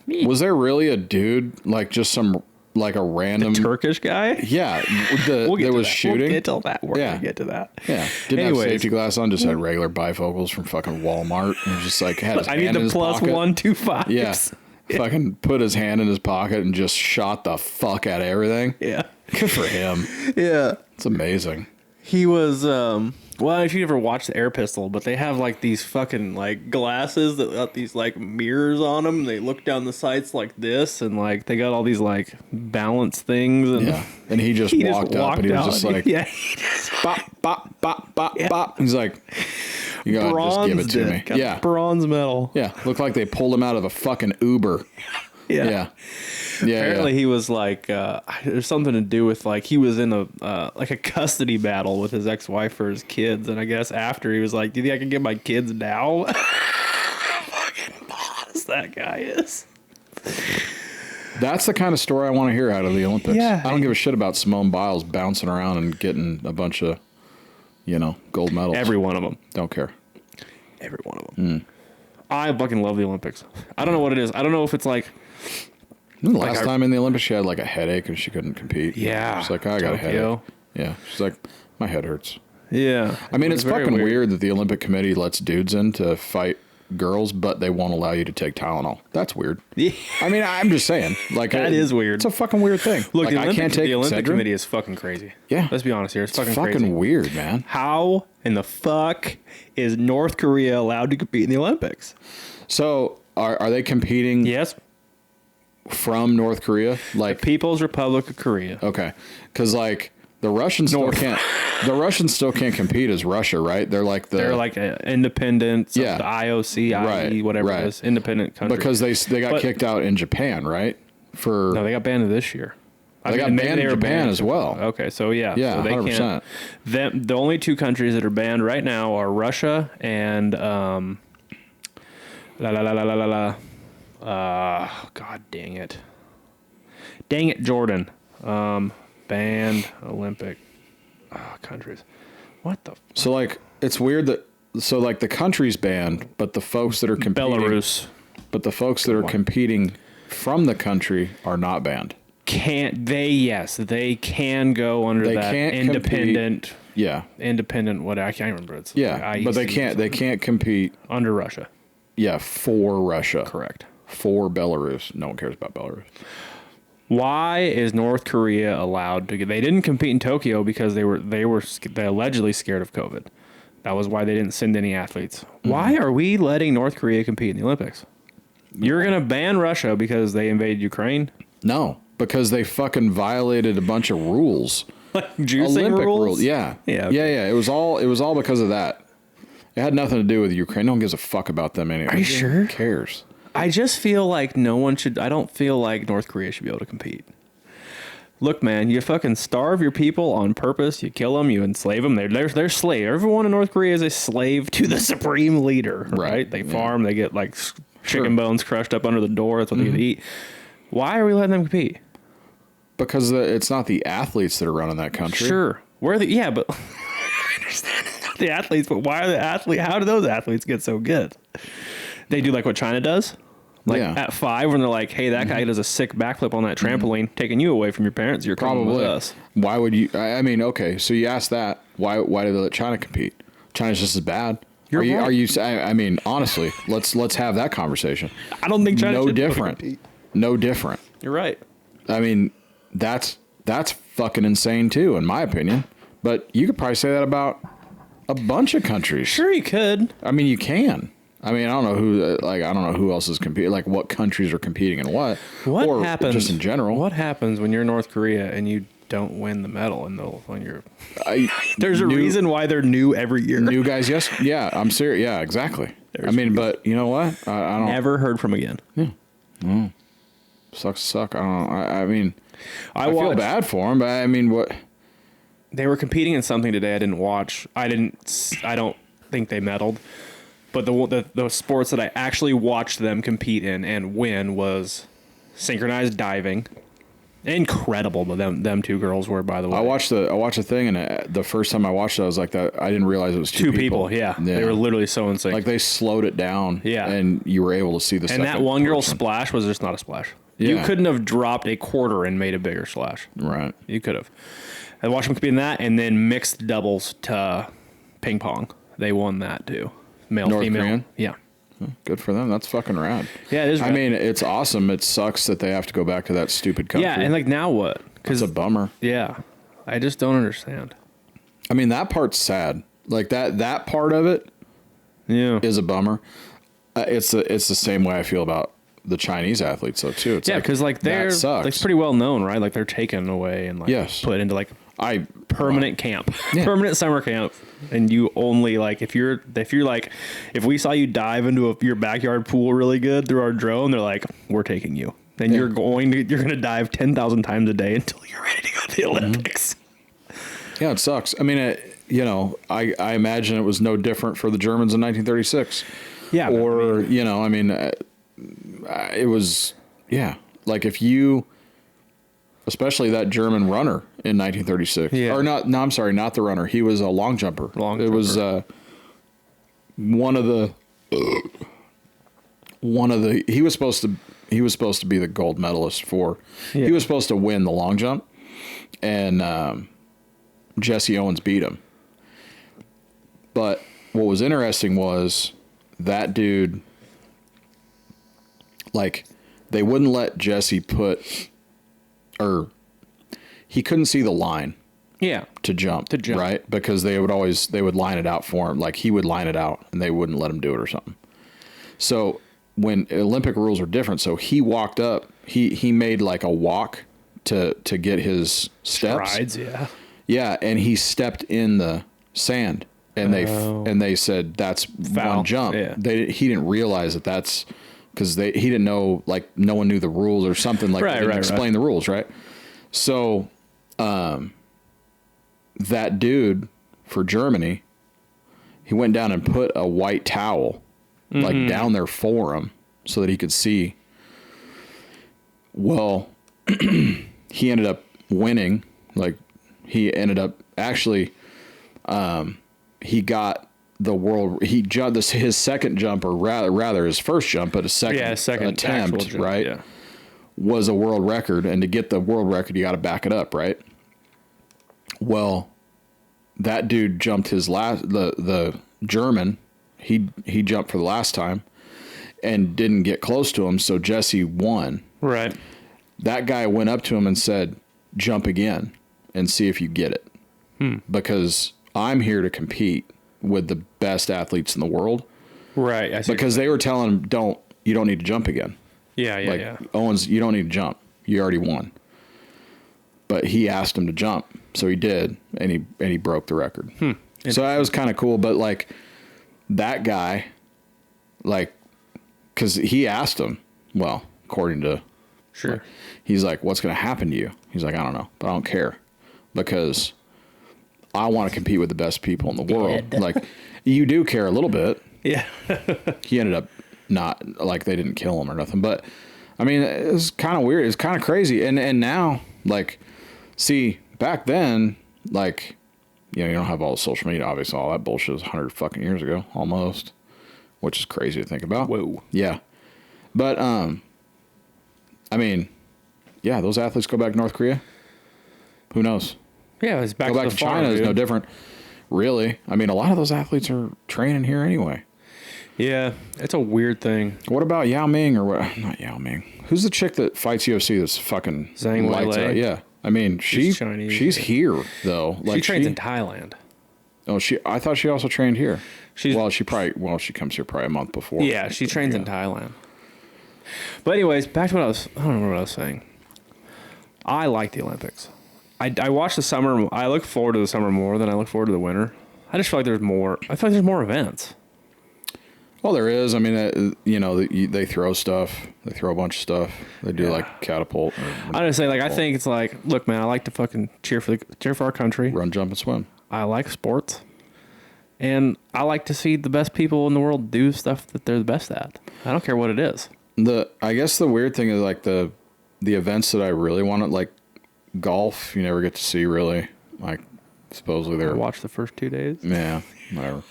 Was there really a dude like just some like a random Turkish guy? Yeah, We'll get that to was that. shooting. We'll get to that. We're gonna get to that. Yeah. Didn't have safety glass on. Just had regular bifocals from fucking Walmart. And just like had his I hand need in the his plus pocket. 125. Yeah. Fucking put his hand in his pocket and just shot the fuck out of everything. Yeah. Good for him. Yeah. It's amazing. He was well, if you ever watched the Air Pistol, but they have like these fucking like glasses that got these like mirrors on them. They look down the sights like this, and like they got all these like balance things. And yeah, and he just walked up and he was just like, yeah, bop, bop, bop, bop, bop. He's like, you gotta just give it to me. Got Yeah, bronze medal. Yeah, looked like they pulled him out of a fucking Uber. Yeah. Apparently he was like there's something to do with like he was in a like a custody battle with his ex-wife for his kids, and I guess after he was like, do you think I can get my kids now? Fucking boss that guy is. That's the kind of story I want to hear out of the Olympics. Yeah. I don't give a shit about Simone Biles bouncing around and getting a bunch of gold medals. Every one of them. Don't care. Every one of them. I fucking love the Olympics. I don't know what it is. I don't know if it's like last time in the Olympics, she had like a headache and she couldn't compete. Yeah. She's like, I got a headache. Yeah. She's like, my head hurts. Yeah. I mean, it's fucking weird that the Olympic Committee lets dudes in to fight girls, but they won't allow you to take Tylenol. That's weird. Yeah. I mean, I'm just saying. Like that is weird. It's a fucking weird thing. Look, like, the Olympic Committee is fucking crazy. Yeah. Let's be honest here. It's fucking crazy. Weird, man. How in the fuck is North Korea allowed to compete in the Olympics? So are they competing? Yes. From North Korea, like the People's Republic of Korea. Okay, because like the Russians still can't. The Russians still can't compete as Russia, right? They're like independent. The IOC, IE, whatever it is, independent country. Because they got kicked out in Japan, right? No, they got banned this year. They got banned in Japan as well. Okay, so yeah. Yeah, so they 100%. Can't. The only two countries that are banned right now are Russia and God dang it. Dang it, Jordan. Banned Olympic countries. What the? So like, it's weird that the country's banned, but the folks that are competing, Belarus. But the folks that are competing from the country are not banned. Can't they? Yes, they can go under that independent. Compete. Yeah, independent. What I can't remember. It's but they can't. They can't compete under Russia. Yeah, for Russia. Correct. For Belarus. No one cares about Belarus. Why is North Korea allowed to get? They didn't compete in Tokyo because they were allegedly scared of COVID. That was why they didn't send any athletes. Mm-hmm. Why are we letting North Korea compete in the Olympics? You're going to ban Russia because they invaded Ukraine? No, because they fucking violated a bunch of rules. Juicing Olympic rules? Yeah. Yeah. Okay. Yeah. It was all because of that. It had nothing to do with Ukraine. No one gives a fuck about them anyway. Are you sure? Who cares? I just feel like no one should. I don't feel like North Korea should be able to compete. Look, man, you fucking starve your people on purpose. You kill them. You enslave them. They're slave. Everyone in North Korea is a slave to the supreme leader. Right? They farm. They get like chicken bones crushed up under the door. That's what they eat. Why are we letting them compete? Because it's not the athletes that are running that country. Sure. But I understand it's not the athletes. But why are the athletes? How do those athletes get so good? They do like what China does. Like at 5 when they're like, hey, that guy does a sick backflip on that trampoline, taking you away from your parents. You're coming with us. Why would you? I mean, okay, so you asked that. Why do they let China compete? China's just as bad. Are you? I mean, honestly, let's have that conversation. I don't think China no different. No different. You're right. I mean, that's fucking insane too, in my opinion. But you could probably say that about a bunch of countries. Sure, you could. I mean, you can. I mean, I don't know who else is competing. Like, what countries are competing and what? What happens? Just in general. What happens when you're North Korea and you don't win the medal there's a reason why they're new every year. New guys, yes, yeah, I'm serious. Yeah, exactly. But you know what? I don't never heard from again. Yeah. Sucks to suck. I mean, I feel bad for them, but I mean, what? They were competing in something today I didn't watch. I don't think they medaled. But the sports that I actually watched them compete in and win was synchronized diving. Incredible, but them two girls were, by the way. I watched the thing, and the first time I watched it, I was like, that. I didn't realize it was two people. Yeah, they were literally so insane. Like they slowed it down. Yeah, and you were able to see the. And that one girl's splash was just not a splash. Yeah. You couldn't have dropped a quarter and made a bigger splash. Right. You could have. I watched them compete in that, and then mixed doubles to ping pong. They won that too. Male, North female. Korean? Yeah. Good for them. That's fucking rad. Yeah, it is rad. I mean, it's awesome. It sucks that they have to go back to that stupid country. Yeah, and like now what? It's a bummer. Yeah. I just don't understand. I mean, that part's sad. Like that part of it is a bummer. It's the same way I feel about the Chinese athletes though too. It's because like they're like pretty well known, right? Like they're taken away and like put into like permanent camp, permanent summer camp. And you only like if we saw you dive into your backyard pool really good through our drone, they're like, we're taking you, and you're gonna dive 10,000 times a day until you're ready to go to the Olympics. Yeah, it sucks. I mean, I imagine it was no different for the Germans in 1936. Yeah, or it was like if you. Especially that German runner in 1936. Yeah. Or not? No, I'm sorry, not the runner. He was a long jumper. It was one of the. He was supposed to be the gold medalist for. Yeah. He was supposed to win the long jump, and Jesse Owens beat him. But what was interesting was that dude. Like, they wouldn't let Jesse put. Or he couldn't see the line to jump, right? Because they would line it out for him. Like he would line it out and they wouldn't let him do it or something. So when Olympic rules are different, so he walked up, he made like a walk to get his steps. Strides, yeah. And he stepped in the sand and they said that's foul. One jump. Yeah. He didn't realize that's because he didn't know, like no one knew the rules or something, like they didn't explain the rules, right? So, that dude for Germany, he went down and put a white towel like down there for him so that he could see. Well, he ended up winning. Like he ended up actually, he got the world. He jumped his second jump, or rather his first jump, but his second attempt, jump, right? Yeah. Was a world record, and to get the world record, you got to back it up, right? Well, that dude jumped his the German. He jumped for the last time and didn't get close to him, so Jesse won. Right. That guy went up to him and said, "Jump again and see if you get it." Because I'm here to compete with the best athletes in the world. Right. Because they were telling him, you don't need to jump again. Yeah. Owens, you don't need to jump. You already won. But he asked him to jump, so he did, and he broke the record. So that was kind of cool. But like that guy, like, because he asked him, well, according to, sure, like, he's like, "What's going to happen to you?" He's like, "I don't know, but I don't care because I want to compete with the best people in the world." Like, you do care a little bit. Yeah. He ended up not, like, they didn't kill him or nothing, but I mean, it was kind of weird. It's kind of crazy. And now, like, see, back then, like, you don't have all the social media, obviously. All that bullshit was 100 fucking years ago, almost, which is crazy to think about. Whoa. Yeah. But, I mean, yeah, those athletes go back to North Korea. Who knows? Yeah, it's back go back to China is no different, really. I mean, a lot of those athletes are training here anyway. Yeah, it's a weird thing. What about Yao Ming or what? Not Yao Ming. Who's the chick that fights UFC that's fucking Zhang lights Weili? out? Yeah. I mean, she's Chinese. She's here though. Like, she trains in Thailand. Oh, I thought she also trained here. She comes here probably a month before. Yeah, she trains in Thailand. But anyways, back to I don't remember what I was saying. I like the Olympics. I watch the summer. I look forward to the summer more than I look forward to the winter. I just feel like there's more. I feel like there's more events. Well, there is. I mean, they throw stuff. They throw a bunch of stuff. They do like catapult. I just say, like, I think it's like, look, man, I like to fucking cheer for our country. Run, jump, and swim. I like sports, and I like to see the best people in the world do stuff that they're the best at. I don't care what it is. I guess the weird thing is like the events that I really want to, like golf. You never get to see really. Like supposedly they're watch the first 2 days. Yeah, whatever.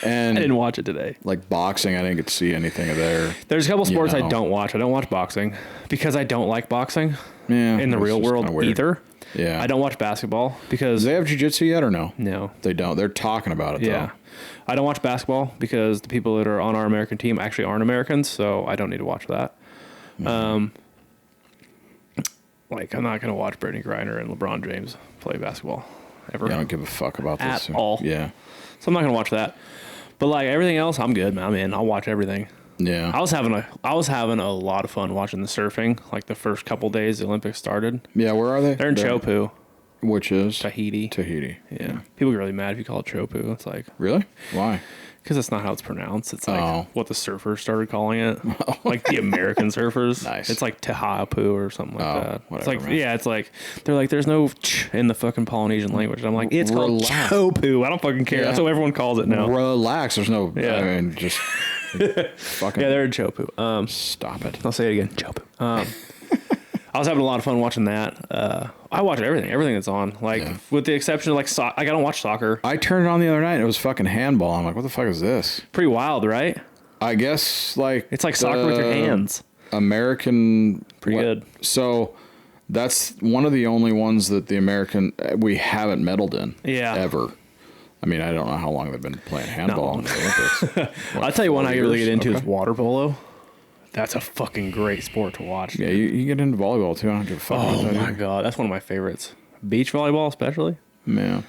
And I didn't watch it today. Like boxing, I didn't get to see anything of there. There's a couple sports I don't watch. I don't watch boxing because I don't like boxing. Yeah, in the real world either. Yeah. I don't watch basketball because... Do they have jiu-jitsu yet or no? No. They don't. They're talking about it, though. I don't watch basketball because the people that are on our American team actually aren't Americans, so I don't need to watch that. Mm-hmm. Like, I'm not going to watch Brittany Griner and LeBron James play basketball ever. Yeah, I don't give a fuck about this. At all. Yeah. So I'm not going to watch that. But, like, everything else, I'm good, man. I'm in. I'll watch everything. Yeah. I was having a lot of fun watching the surfing, like the first couple days the Olympics started. Yeah, where are they? They're in Chopu. Which is? Tahiti. Yeah. People get really mad if you call it Chopu. It's like... Really? Why? Because that's not how it's pronounced. It's like what the surfers started calling it. Like the American surfers. Nice. It's like Tehapu or something like that. Whatever, it's like, man. yeah, it's like, they're like, there's no ch in the fucking Polynesian language. And I'm like, it's called Chopu. I don't fucking care. Yeah. That's what everyone calls it now. Relax. There's no... Yeah. I mean, just... fucking... Yeah, they're in Chopu. Stop it. I'll say it again. Chopu. I was having a lot of fun watching that. I watch everything that's on. Like, with the exception of, like, I don't watch soccer. I turned it on the other night. It was fucking handball. I'm like, what the fuck is this? Pretty wild, right? I guess, like... It's like soccer with your hands. American... Pretty good. So, that's one of the only ones that we haven't medaled in. Yeah. Ever. I mean, I don't know how long they've been playing handball in the Olympics. I'll tell you one I really get into is water polo. That's a fucking great sport to watch. Yeah, you get into volleyball too. I don't give a fuck about that. Oh my god, that's one of my favorites. Beach volleyball, especially. Yeah.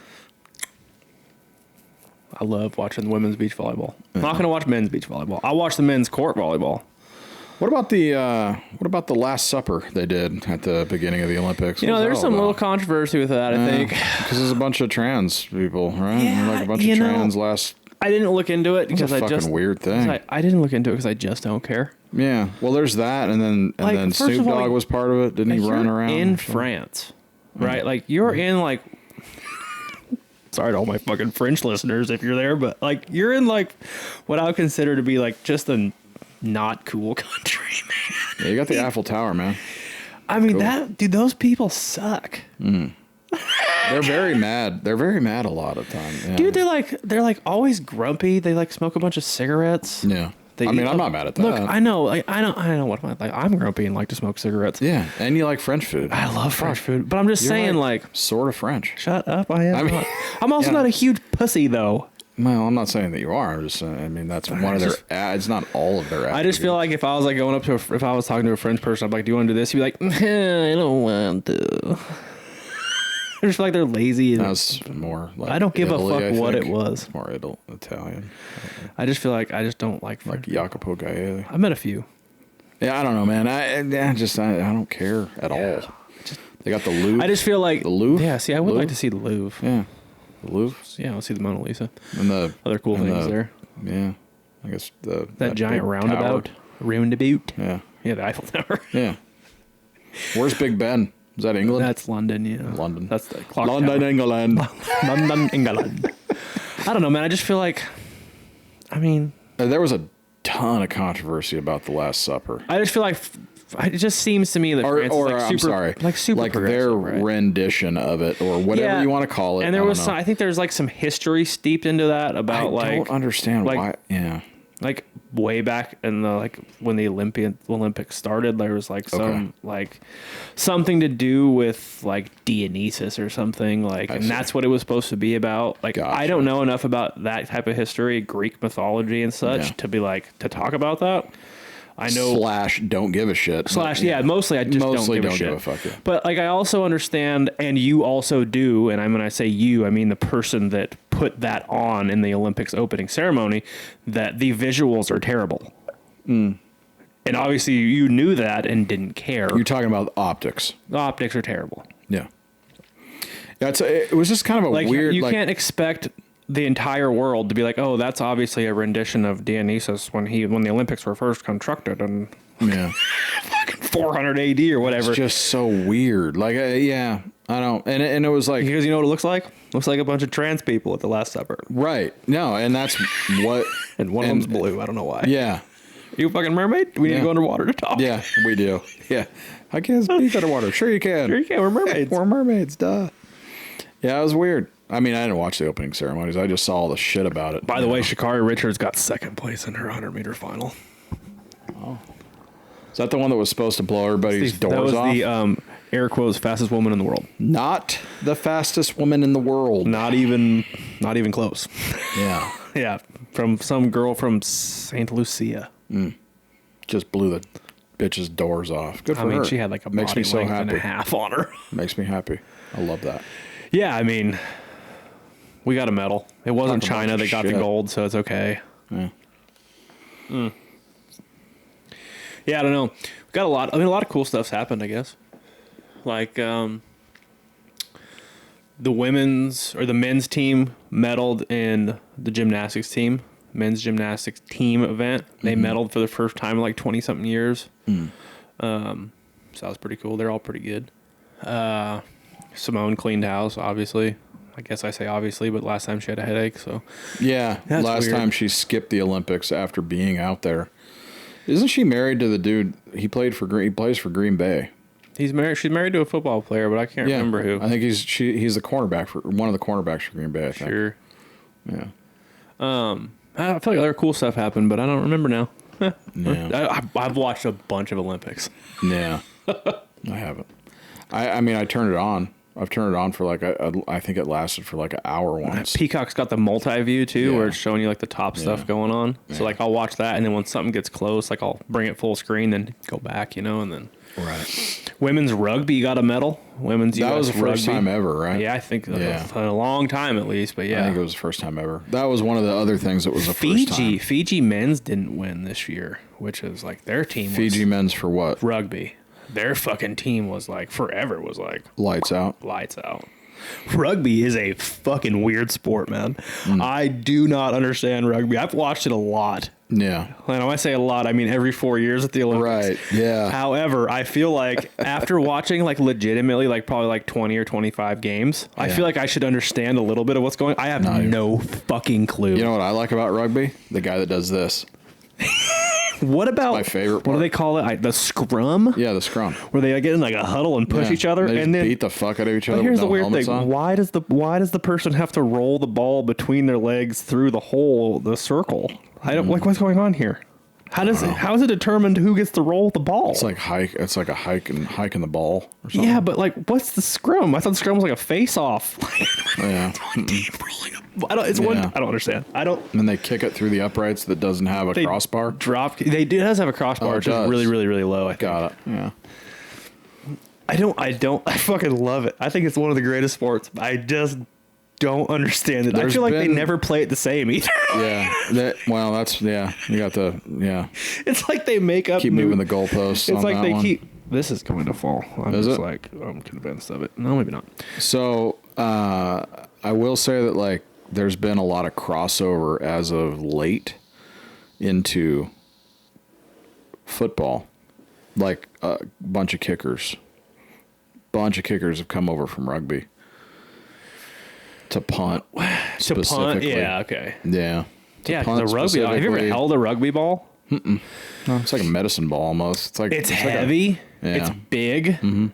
I love watching women's beach volleyball. I'm not gonna watch men's beach volleyball. I'll watch the men's court volleyball. What about the Last Supper they did at the beginning of the Olympics? There's some little controversy with that. I think because there's a bunch of trans people, right? Yeah, like a bunch of trans last I didn't look into it because That's a fucking weird thing. I didn't look into it because I just don't care. Yeah. Well, there's that, and then Snoop Dogg was part of it. Didn't he run around in France? Right, like you're in like. Sorry to all my fucking French listeners if you're there, but like you're in like what I would consider to be like just a not cool country, man. Yeah, you got the Eiffel Tower, man. I mean those people suck. They're very mad. They're very mad a lot of time. Yeah. Dude, they're like always grumpy. They like smoke a bunch of cigarettes. Yeah. I'm not mad at that. Look, I know. Like, I know what I'm like. I'm grumpy and like to smoke cigarettes. Yeah, and you like French food. I love French food, but I'm just saying, like sort of French. Shut up! I'm also not a huge pussy, though. Well, I'm not saying that you are. I'm just saying. I mean, that's one of their. It's not all of their. I just feel like if I was like going up to if I was talking to a French person, I'm like, "Do you want to do this?" He'd be like, "I don't want to." I just feel like they're lazy. That's more like I don't give Italy, a fuck what it was. It's more Italian. I just feel like I just don't like Jacopo Gaeli. I met a few. Yeah, I don't know, man. I don't care at all. They got the Louvre. I just feel like the Louvre. Yeah, see, I would like to see the Louvre. Yeah, the Louvre. Yeah, I'll see the Mona Lisa and the other cool things there. Yeah, I guess that giant roundabout. Roundabout. Yeah, the Eiffel Tower. Yeah. Where's Big Ben? Is that England? That's London, yeah. London. That's the clock London, tower. England. London, England. I don't know, man. I just feel like, I mean... There was a ton of controversy about the Last Supper. I just feel like... It just seems to me that France is like super... Like their rendition of it, or whatever you want to call it. And there was I think there's like some history steeped into that about I don't understand why. Yeah. Like way back in the when the Olympics started, there was like some something to do with like Dionysus or something and that's what it was supposed to be about. Like gotcha. I don't know enough about that type of history, Greek mythology and such to be to talk about that. I know / don't give a shit. / mostly I just don't give a fuck. Yeah. But I also understand, and you also do, and when I say you, I mean the person that put that on in the Olympics opening ceremony, that the visuals are terrible. And obviously you knew that and didn't care. You're talking about optics. The optics are terrible. Yeah. It was just kind of a weird... You can't expect the entire world to be like, oh, that's obviously a rendition of Dionysus when the Olympics were first constructed and fucking 400 AD or whatever. It's just so weird. I don't. And it was like, because you know what it looks like? Looks like a bunch of trans people at the Last Supper. Right. No, and that's what. And one of them's blue. I don't know why. Yeah. You a fucking mermaid? We need to go underwater to talk. Yeah, we do. Yeah. I can't speak underwater. Sure you can. Sure you can. We're mermaids. We're mermaids. Duh. Yeah, it was weird. I mean, I didn't watch the opening ceremonies. I just saw all the shit about it. By the way, Sha'Carri Richards got second place in her 100-meter final. Oh. Is that the one that was supposed to blow everybody's doors off? That was the, air quotes, fastest woman in the world. Not the fastest woman in the world. Not even close. Yeah. Yeah. From some girl from St. Lucia. Just blew the bitch's doors off. Good for her. I mean, she had like a body length and a half on her. Makes me happy. I love that. Yeah, I mean... We got a medal. It wasn't China that got the gold, so it's okay. Yeah. Yeah, I don't know. We got a lot of cool stuff's happened, I guess. Like the men's team medaled in the men's gymnastics team event. They medaled for the first time in like 20-something years. So that was pretty cool. They're all pretty good. Simone cleaned house, obviously. I guess I say obviously, but last time she had a headache, so... Yeah, last time she skipped the Olympics after being out there. Isn't she married to the dude? He plays for Green Bay. She's married to a football player, but I can't remember who. I think he's the cornerback for one of the cornerbacks for Green Bay, I think. Sure. Yeah. I feel like other cool stuff happened, but I don't remember now. Yeah. I've watched a bunch of Olympics. Yeah. I haven't. I mean, I turned it on. I've turned it on for I think it lasted for like an hour once. Peacock's got the multi-view too, where it's showing you like the top stuff going on. Yeah. So I'll watch that, and then when something gets close, I'll bring it full screen, then go back, and then. Right. Women's rugby got a medal. That was the first time ever, right? Yeah, I think in a long time at least, but yeah. I think it was the first time ever. That was one of the other things that was the first time. Fiji men's didn't win this year, which is their team. Fiji men's for what? Rugby. Their fucking team was forever was lights out. Lights out. Rugby is a fucking weird sport, man. I do not understand rugby. I've watched it a lot. Yeah. And when I say a lot, I mean every 4 years at the Olympics. Right. Yeah. However, I feel like after watching like legitimately like probably like 20 or 25 games, I feel like I should understand a little bit of what's going on. I have no fucking clue. You know what I like about rugby? The guy that does this. What about my favorite part. What do they call it? The scrum? Yeah, the scrum. Where they get in like a huddle and push each other, They and then beat the fuck out of each other. But here's with the no weird helmets thing: on. why does the person have to roll the ball between their legs through the circle? I don't like what's going on here. How is it determined who gets to roll the ball? It's like a hiking the ball or something. Yeah, but like, what's the scrum? I thought the scrum was like a face-off. Yeah. I don't understand. I don't. And they kick it through the uprights that doesn't have a crossbar. It does have a crossbar, which is really, really, really low. I think. Got it. Yeah. I fucking love it. I think it's one of the greatest sports. I just don't understand it. I feel like they never play it the same either. Yeah. You got to, It's like they make up. Keep moving the goalposts. It's like they keep. This is going to fall. I'm convinced of it. No, maybe not. So I will say that like there's been a lot of crossover as of late into football. Like a bunch of kickers. Have come over from rugby to punt. Specifically. Yeah. Okay. Yeah. Yeah. The rugby. Have you ever held a rugby ball? No, it's like a medicine ball almost. It's heavy. It's big, and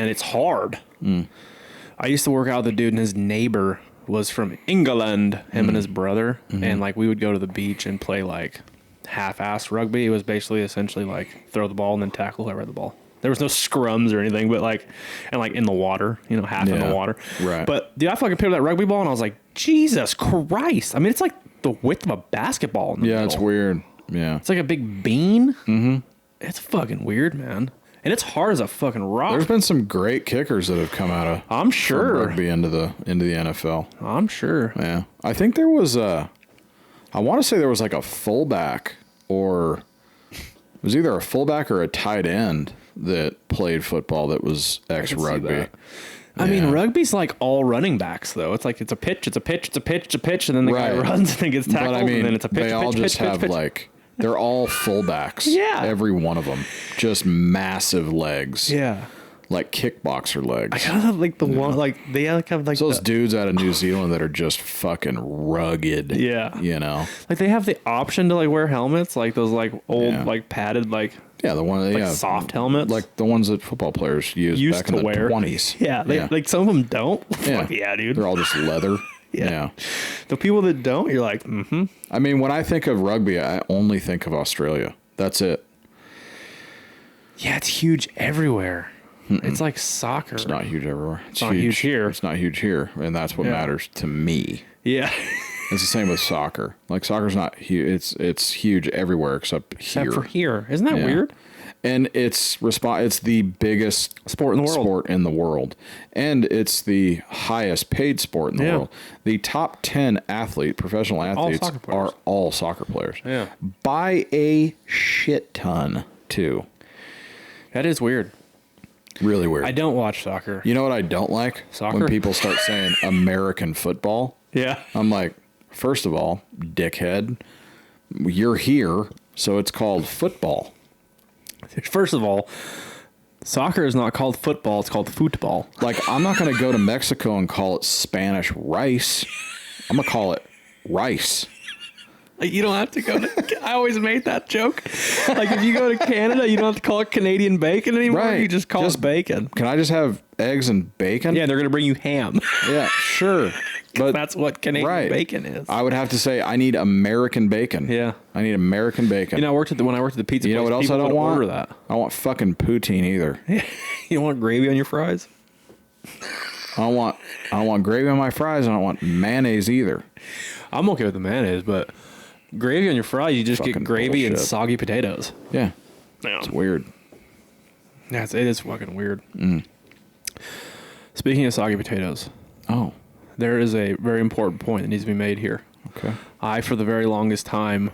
it's hard. I used to work out with a dude, and his neighbor was from England. Him and his brother, and like we would go to the beach and play like half-ass rugby. It was basically essentially like throw the ball and then tackle whoever had the ball. There was no scrums or anything, but like, and like in the water, half in the water. Right. But dude, I fucking picked up that rugby ball and I was like, Jesus Christ. I mean, it's like the width of a basketball in the middle. It's weird. Yeah. It's like a big bean. Mm-hmm. It's fucking weird, man. And it's hard as a fucking rock. There's been some great kickers that have come out of I'm sure from rugby into the NFL. I'm sure. Yeah. I think there was I want to say there was like a fullback or it was either a fullback or a tight end that played football that was ex-rugby. I mean, rugby's like all running backs, though. It's like it's a pitch, and then the guy runs and then gets tackled, and then it's a pitch, they all just have like, they're all fullbacks. Yeah. Every one of them. Just massive legs. Yeah. Like kickboxer legs. I kind of like the one, like, they have like those dudes out of New Zealand that are just fucking rugged. Yeah. Like they have the option to like wear helmets, like those like old, like padded, like. Yeah, the one like soft helmets, like the ones that football players used back in the 20s. Yeah, like some of them don't. Yeah, yeah, dude. They're all just leather. Yeah. The people that don't, you're like, I mean, when I think of rugby, I only think of Australia. That's it. Yeah, it's huge everywhere. It's like soccer. It's not huge everywhere. It's not huge here. It's not huge here, and that's what matters to me. Yeah. It's the same with soccer. Like soccer's not huge. It's huge everywhere except here. Except for here. Isn't that weird? And it's the biggest sport in the world. And it's the highest paid sport in the world. The top 10 professional athletes are all soccer players. Yeah. By a shit ton, too. That is weird. Really weird. I don't watch soccer. You know what I don't like? Soccer? When people start saying American football. Yeah. I'm like, first of all, dickhead, you're here, so it's called football. First of all, soccer is not called football, it's called football. Like, I'm not going to go to Mexico and call it Spanish rice. I'm going to call it rice. Like, you don't have to go to... I always made that joke. Like, if you go to Canada, you don't have to call it Canadian bacon anymore. Right. You just call it bacon. Can I just have eggs and bacon? Yeah, they're going to bring you ham. Yeah, sure. But that's what Canadian bacon is. I would have to say I need American bacon. Yeah. I need American bacon. You know, when I worked at the pizza place, know what else I don't want? Order that. I want fucking poutine either. You don't want gravy on your fries? I don't want gravy on my fries. I don't want mayonnaise either. I'm okay with the mayonnaise, but gravy on your fries, you just get gravy and soggy potatoes. Yeah. It's weird. Yeah, it is fucking weird. Speaking of soggy potatoes. Oh. There is a very important point that needs to be made here. Okay. I, for the very longest time,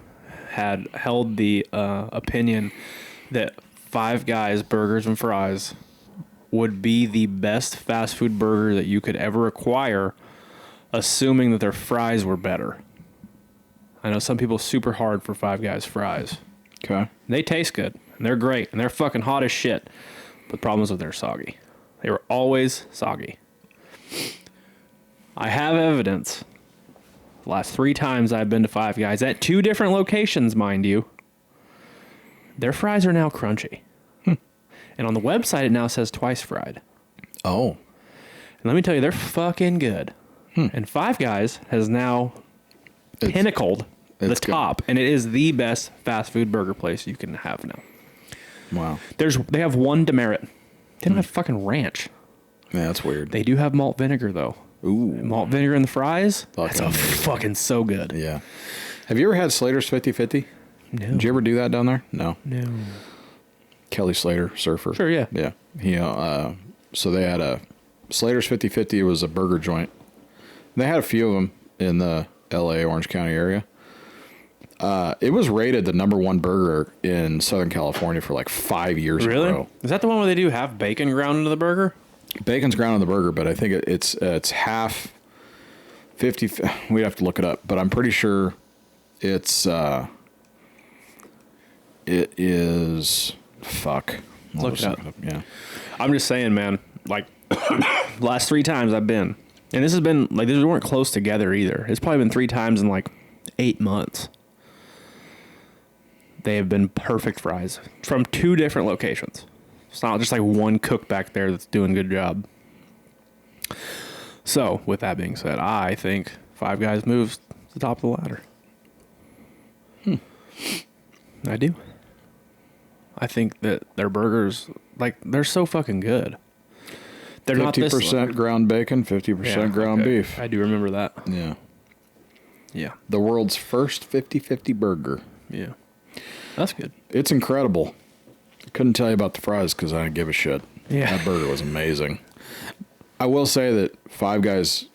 had held the opinion that Five Guys burgers and fries would be the best fast food burger that you could ever acquire, assuming that their fries were better? I know some people super hard for Five Guys fries. Okay. They taste good, and they're great, and they're fucking hot as shit. But the problem is that they're soggy. They were always soggy. I have evidence. The last 3 times I've been to Five Guys, at 2 different locations, mind you, their fries are now crunchy. And on the website, it now says twice fried. Oh. And let me tell you, they're fucking good. And Five Guys has now pinnacled the top, and it is the best fast food burger place you can have now. Wow. They have one demerit. They don't have fucking ranch. Yeah, that's weird. They do have malt vinegar, though. Ooh. Malt vinegar in the fries? That's fucking so good. Yeah. Have you ever had Slater's 50/50? No. Did you ever do that down there? No. No. Kelly Slater, surfer. Sure, yeah. Yeah. He, so they had a Slater's 50/50 was a burger joint. They had a few of them in the LA, Orange County area. It was rated the #1 burger in Southern California for like 5 years in a row. Is that the one where they do have bacon ground into the burger? Bacon's ground on the burger, but I think it's half 50. We'd have to look it up, but I'm pretty sure it is. Fuck. Look it up. Yeah. I'm just saying, man, like, last 3 times I've been, and this has been, like, these weren't close together either. It's probably been 3 times in, like, 8 months. They have been perfect fries from 2 different locations. It's not just, like, one cook back there that's doing a good job. So, with that being said, I think Five Guys moves to the top of the ladder. I do. I think that their burgers, like, they're so fucking good. They're 50% ground bacon, 50% ground beef. I do remember that. Yeah. Yeah. The world's first 50/50 burger. Yeah. That's good. It's incredible. I couldn't tell you about the fries because I didn't give a shit. Yeah. That burger was amazing. I will say that Five Guys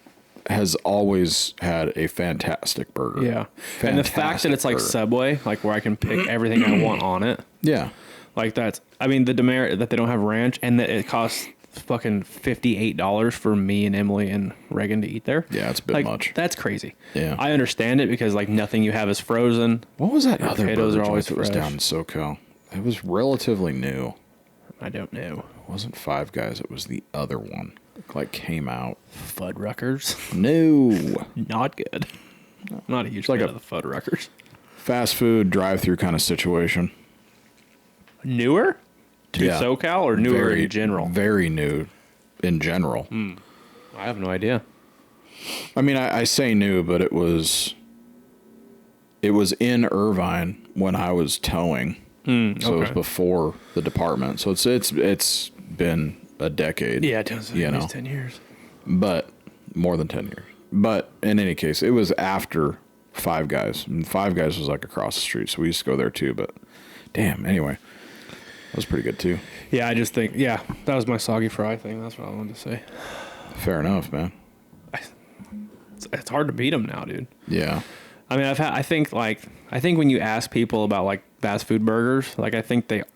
has always had a fantastic burger. Yeah. And the fact that it's like Subway, like where I can pick everything I want on it. Yeah. Like that's, I mean, the demerit that they don't have ranch and that it costs fucking $58 for me and Emily and Reagan to eat there. Yeah, it's a bit like, much. That's crazy. Yeah. I understand it because like nothing you have is frozen. What was that other potatoes burger are always joint that was fresh. down in SoCal? It was relatively new. I don't know. It wasn't Five Guys. It was the other one. It like came out. Fuddruckers. No. Not good. I'm not a huge like fan a of the Fuddruckers. Fast food drive-through kind of situation. Newer to SoCal or newer in general? Very new in general. I have no idea. I mean, I say new, but it was in Irvine when I was towing. So it was before the department. So it's been a decade. Yeah, it was at least 10 years. But more than 10 years. But in any case, it was after Five Guys. And Five Guys was like across the street, so we used to go there too. But damn, anyway, that was pretty good too. Yeah, I just think, that was my soggy fry thing. That's what I wanted to say. Fair enough, man. It's hard to beat them now, dude. Yeah. I mean, I think when you ask people about like fast food burgers, like I think that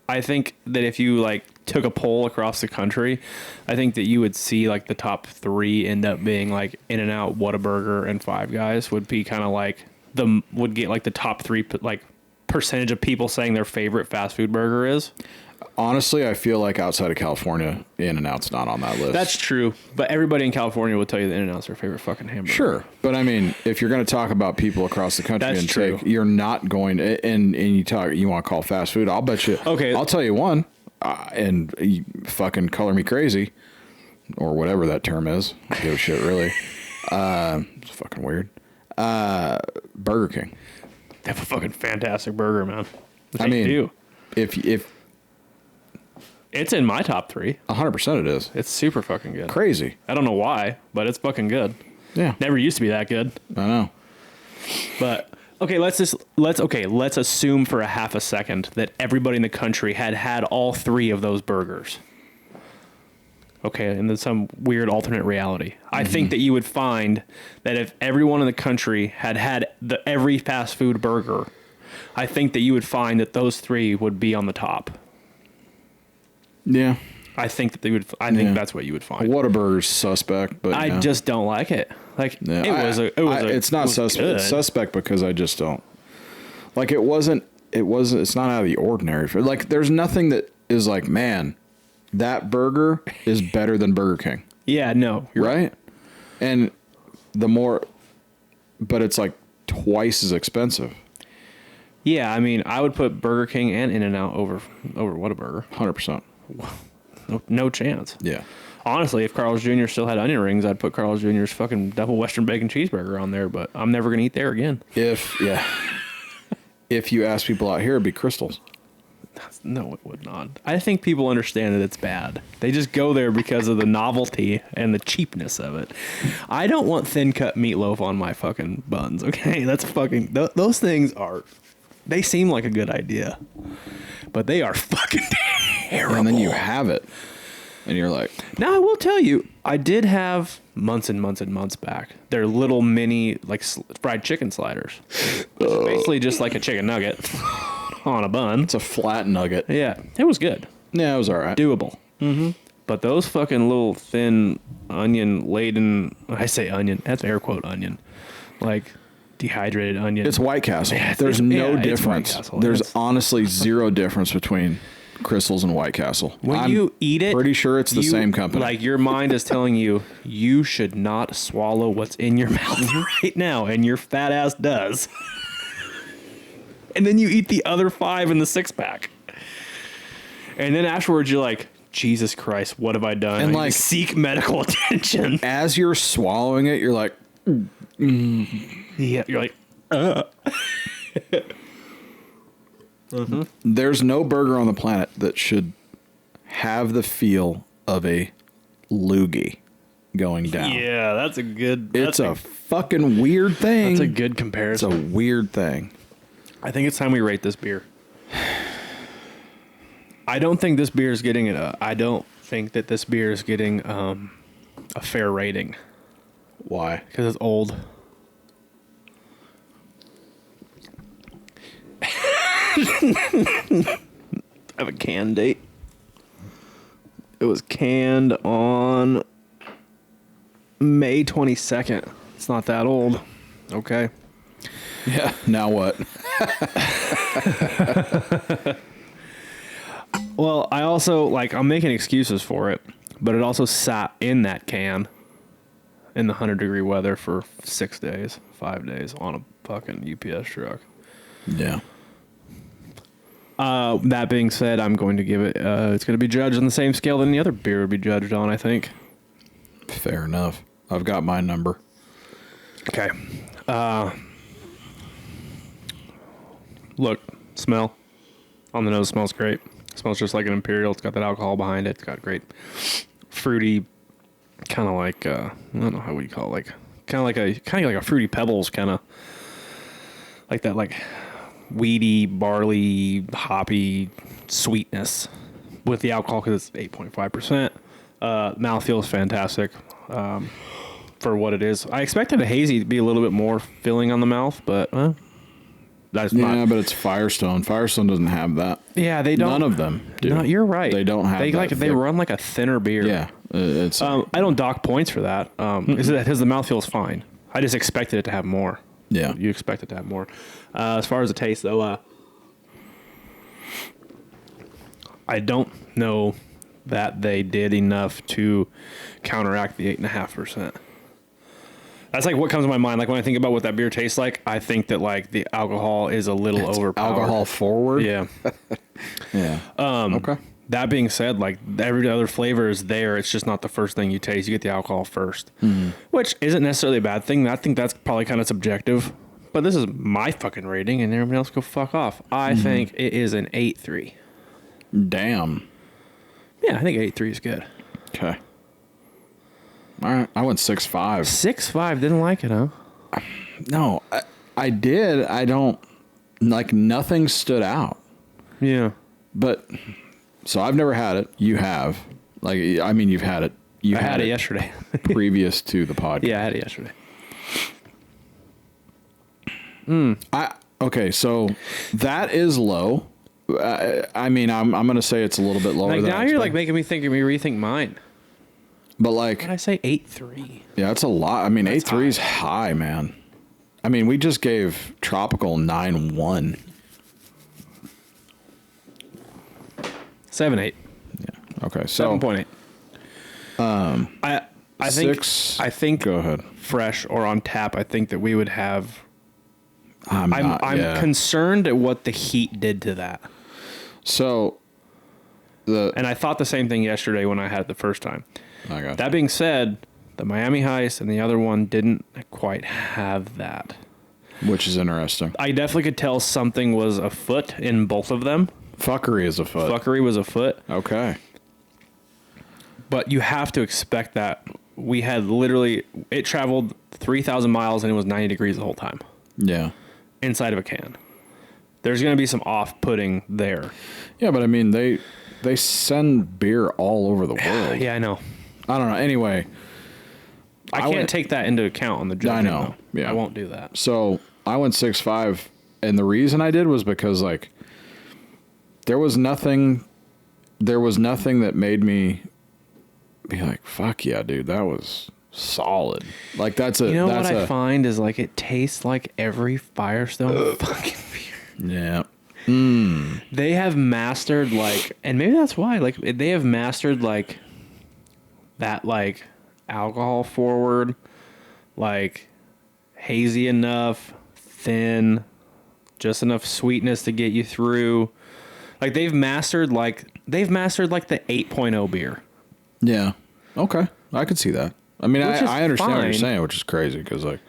if you like took a poll across the country, I think that you would see like the top 3 end up being like In-N-Out, Whataburger, and Five Guys would be kind of like would get like the top 3 like percentage of people saying their favorite fast food burger is. Honestly, I feel like outside of California, In-N-Out's not on that list. That's true, but everybody in California will tell you that In-N-Out's their favorite fucking hamburger. Sure, but I mean, if you're going to talk about people across the country you're not going to, and you want to call fast food, I'll bet you. Okay, I'll tell you one, and you fucking color me crazy, or whatever that term is. I don't give a shit, really. It's fucking weird. Burger King. They have a fucking fantastic burger, man. They do. If it's in my top 3. 100% it is. It's super fucking good. Crazy. I don't know why, but it's fucking good. Yeah. Never used to be that good. I know. But okay, let's assume for a half a second that everybody in the country had all 3 of those burgers. Okay, and then some weird alternate reality. I think that you would find that if everyone in the country had every fast food burger, I think that you would find that those 3 would be on the top. Yeah. I think that they would. I think that's what you would find. Whataburger's suspect, but I just don't like it. Like it's not suspect. It's suspect because I just don't like. It wasn't. It's not out of the ordinary. Like, there's nothing that is like, man, that burger is better than Burger King. Yeah, no, you're right. And but it's like twice as expensive. Yeah, I mean, I would put Burger King and In-N-Out over Whataburger. 100%. No chance. Yeah. Honestly, if Carl's Jr. still had onion rings, I'd put Carl's Jr.'s fucking double Western bacon cheeseburger on there, but I'm never going to eat there again. If you ask people out here, it'd be Crystals. No, it would not. I think people understand that it's bad. They just go there because of the novelty and the cheapness of it. I don't want thin cut meatloaf on my fucking buns, okay? That's fucking... those things are... They seem like a good idea, but they are fucking terrible. And then you have it, and you're like... Now, I will tell you, I did have months and months and months back. They're little mini, like, fried chicken sliders. Basically just like a chicken nugget on a bun. It's a flat nugget. Yeah, it was good. Yeah, it was all right. Doable. Mm-hmm. But those fucking little thin onion-laden... I say onion. That's air quote onion. Like... dehydrated onion. It's White Castle. There's no difference. There's honestly zero difference between Crystals and White Castle. When you eat it, pretty sure it's the same company. Like, your mind is telling you, you should not swallow what's in your mouth right now, and your fat ass does. And then you eat the other 5 in the 6-pack. And then afterwards, you're like, Jesus Christ, what have I done? And like, seek medical attention. As you're swallowing it, you're like, yeah, you're like, Mm-hmm. There's no burger on the planet that should have the feel of a loogie going down. Yeah, that's a good... It's a fucking weird thing. That's a good comparison. It's a weird thing. I think it's time we rate this beer. I don't think this beer is getting it. I don't think that this beer is getting a fair rating. Why? Because it's old. I have a can date. It was canned on May 22nd. It's not that old. Okay. Yeah. Now what? Well, I also, like, I'm making excuses for it, but it also sat in that can in the 100-degree weather for 5 days on a fucking UPS truck. Yeah. That being said, I'm going to give it, it's going to be judged on the same scale that any other beer would be judged on, I think. Fair enough. I've got my number. Okay. Look, smell. On the nose, smells great. Smells just like an Imperial. It's got that alcohol behind it. It's got great fruity, kind of like, I don't know, how would you call it? Like, kind of like a Fruity Pebbles, kind of like that, like, weedy, barley, hoppy sweetness with the alcohol because it's 8.5%. Mouthfeel is fantastic for what it is. I expected a hazy to be a little bit more filling on the mouth, but that's not. Yeah, but it's Firestone. Firestone doesn't have that. Yeah, they don't. None of them do. No, you're right. They don't have that. They run like a thinner beer. Yeah. It's. I don't dock points for that. Because the mouthfeel is fine. I just expected it to have more. Yeah. You expect it to have more. As far as the taste, though, I don't know that they did enough to counteract the 8.5%. That's like what comes to my mind. Like when I think about what that beer tastes like, I think that like the alcohol is a little overpowered. Alcohol forward? Yeah. Yeah. Okay. That being said, like every other flavor is there. It's just not the first thing you taste. You get the alcohol first, which isn't necessarily a bad thing. I think that's probably kind of subjective, but this is my fucking rating and everybody else go fuck off. I think it is an 8.3. Damn. Yeah, I think 8.3 is good. Okay. All right. I went 6.5. 6.5. Didn't like it, huh? No, I did. I don't like nothing stood out. Yeah. But so I've never had it. You have. Like, I mean, you've had it. I had it yesterday. Previous to the podcast. Yeah, I had it yesterday. Okay, so that is low. I mean, I'm going to say it's a little bit lower. Like than now I you're expect. like making me rethink mine. But like, Did I say 8.3? yeah, that's a lot. I mean, That's 8.3 is high, man. I mean, we just gave Tropical 9.1. 7.8. Yeah. Okay. So 7.8. I think Go ahead. fresh or on tap, I think that we would have. I'm concerned at what the heat did to that. So And I thought the same thing yesterday when I had it the first time. I got That being said, the Miami Heist and the other one didn't quite have that. which is interesting. I definitely could tell something was afoot in both of them. Fuckery is afoot. Fuckery was afoot. Okay. But you have to expect that. We had literally, it traveled 3,000 miles and it was 90 degrees the whole time Yeah. inside of a can. There's going to be some off-putting there. Yeah, but I mean, they send beer all over the world. Yeah, I know. I don't know. Anyway, I can't take that into account on the judging. I know. Though. Yeah. I won't do that. so I went 6.5, and the reason I did was because like there was nothing that made me be like, fuck yeah, dude, that was solid. Like that's a You know that's what I find is like it tastes like every Firestone fucking beer. yeah. They have mastered like, and maybe that's why, like they have mastered like that like alcohol forward, like hazy enough, thin, just enough sweetness to get you through. Like they've mastered like the 8.0 beer. Yeah. Okay. I could see that. I mean, Which is I understand what you're fine. saying, which is crazy because, like,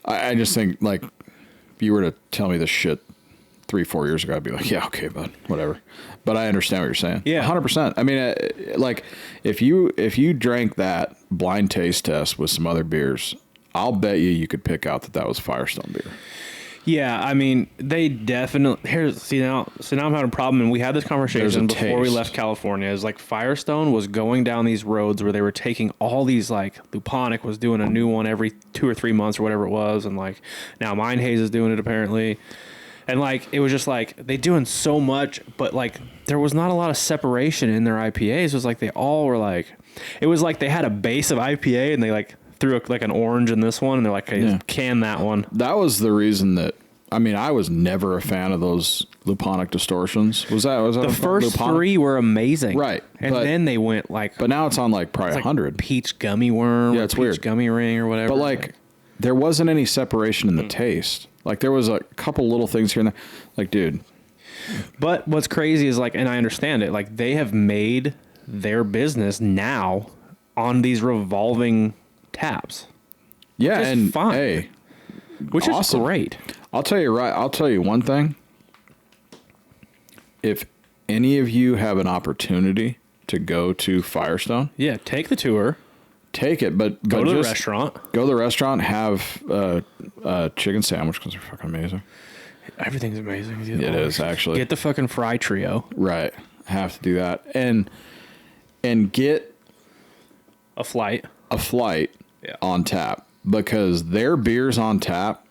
I just think, like, if you were to tell me this shit 3-4 years ago, I'd be like, yeah, okay, bud, whatever. But I understand what you're saying. Yeah. 100%. I mean, like, if you drank that blind taste test with some other beers, I'll bet you could pick out that was Firestone beer. Yeah, I mean, they definitely now I'm having a problem, and we had this conversation before we taste. left California. Is like Firestone was going down these roads where they were taking all these, like Luponic was doing a new one every 2 or 3 months or whatever it was, and like now Mine Haze is doing it apparently, and like it was just like they doing so much, but like there was not a lot of separation in their IPAs. It was like they all were like, it was like they had a base of IPA and they like threw like an orange in this one, and they're like, hey, Yeah. can that one. That was the reason that, I mean, I was never a fan of those Luponic distortions. Was that The first Luponic? 3 were amazing. Right, And but- then they went like, But now it's on like probably like 100. peach gummy worm. Yeah, or it's peach weird. Gummy ring or whatever. But like, there wasn't any separation in the taste. Like there was a couple little things here and there. Like, dude, but what's crazy is like, and I understand it, like they have made their business now on these revolving taps, yeah, Just and fine. hey, which awesome. is great. I'll tell you one thing. If any of you have an opportunity to go to Firestone, Yeah, take the tour, take it. But go to the just restaurant. Go to the restaurant. Have a chicken sandwich because they're fucking amazing. Everything's amazing. It is actually. Get the fucking fry trio. Right. Have to do that and get A flight. a flight Yeah. on tap because their beers on tap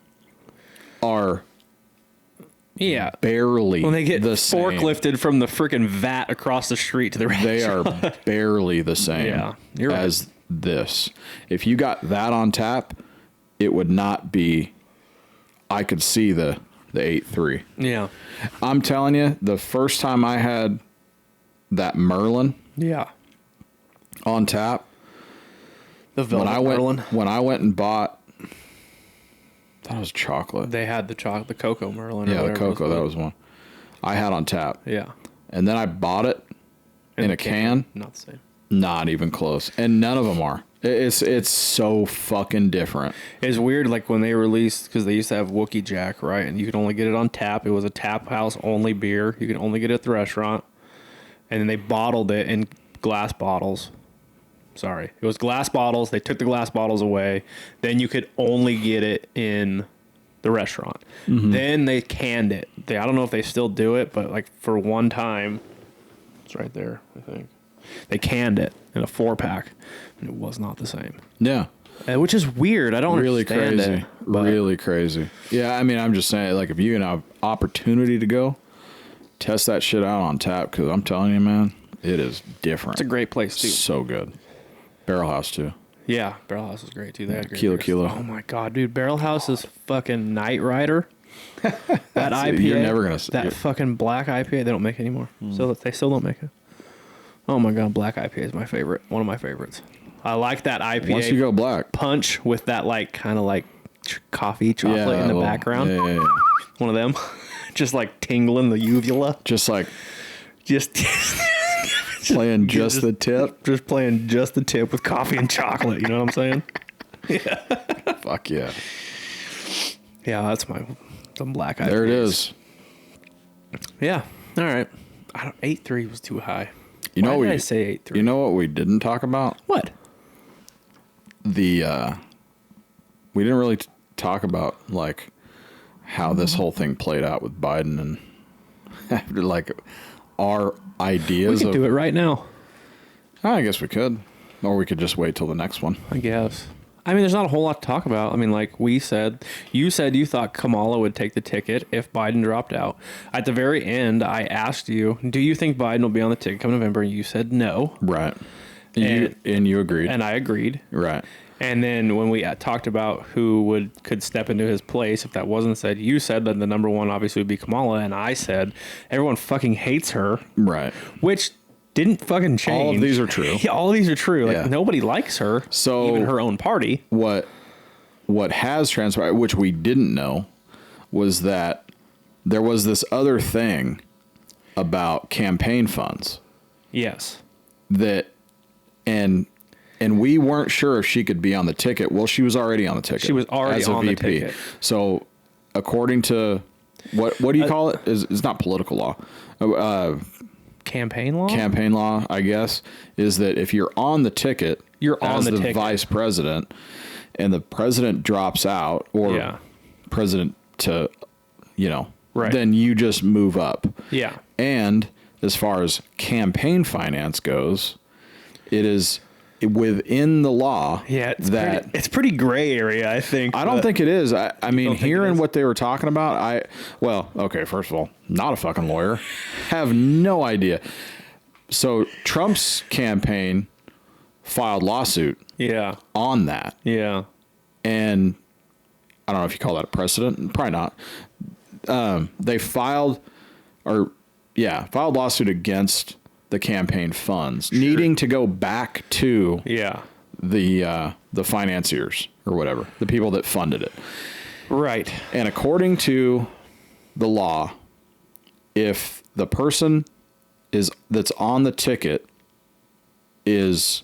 are Yeah. barely When they get the same. forklifted from the freaking vat across the street to the They restaurant. are barely the same Yeah, you're right. as this. If you got that on tap, it would not be. I could see the 8.3. Yeah. I'm telling you, the first time I had that Merlin Yeah. on tap, The Velvet Merlin. when I went and bought, that was chocolate. They had the cocoa Merlin. or Yeah, the whatever it was cocoa, that called. was one I had on tap. Yeah. And then I bought it in a can. Not the same. Not even close. And none of them are. It's so fucking different. It's weird, like when they released, because they used to have Wookie Jack, right? And you could only get it on tap. It was a tap house only beer. You could only get it at the restaurant. And then they bottled it in glass bottles. Sorry. It was glass bottles. They took the glass bottles away. Then you could only get it in the restaurant. Then they canned it. I don't know if they still do it, but like for one time, it's right there, I think. They canned it in a 4-pack, and it was not the same. Yeah. Which is weird. I don't Really understand crazy. it. But Really crazy. Yeah, I mean, I'm just saying, like, if you have opportunity to go, test that shit out on tap, because I'm telling you, man, it is different. It's a great place, too. So good. Barrel House, too. Yeah, Barrel House is great, too. They had great Kilo. Oh, my God, dude. Barrel House is fucking Night Rider. That IPA. You're never going to... That fucking black IPA, they don't make anymore. So they still don't make it. Oh, my God. Black IPA is my favorite. One of my favorites. I like that IPA. Once you go black. Punch with that, like, kind of like coffee chocolate in the background. Yeah. One of them. Just like tingling the uvula. Just like... Just playing just the tip. Just playing just the tip with coffee and chocolate. You know what I'm saying? Yeah. Fuck yeah. Yeah, that's some black IPAs. There it is. Yeah. All right. 8.3 was too high. You know, Why did I say 8.3? You know what we didn't talk about? What? We didn't really talk about like how this whole thing played out with Biden and like our ideas. We could do it right now. I guess we could, or we could just wait till the next one. I guess. I mean, there's not a whole lot to talk about. I mean, like you said you thought Kamala would take the ticket if Biden dropped out. At the very end, I asked you, do you think Biden will be on the ticket come November? And you said no. Right. And you agreed. And I agreed. Right. And then when we talked about who could step into his place, if that wasn't said, you said that the number one obviously would be Kamala. And I said, everyone fucking hates her. Right. Which didn't fucking change. All of these are true. Yeah, all of these are true. Like, Yeah. nobody likes her. So even her own party. What has transpired, which we didn't know, was that there was this other thing about campaign funds. Yes. That and we weren't sure if she could be on the ticket. Well, she was already on the ticket. She was already as a on the VP. ticket. So according to what do you call it? It's not political law. Campaign law? Campaign law, I guess, is that if you're on the ticket, You're on as the ticket. vice president, and the president drops out, or president to, Right. then you just move up. Yeah. And as far as campaign finance goes, it is within the law. Yeah, that it's pretty gray area, I think. I don't think it is. I mean, think it hearing is? what they were talking about, okay, first of all, not a fucking lawyer. Have no idea. So Trump's campaign filed lawsuit Yeah. on that. Yeah. And I don't know if you call that a precedent. Probably not. They filed lawsuit against the campaign funds, needing to go back to the financiers or whatever, the people that funded it. Right. And according to the law, if the person that's on the ticket is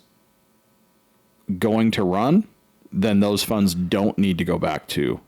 going to run, then those funds don't need to go back to.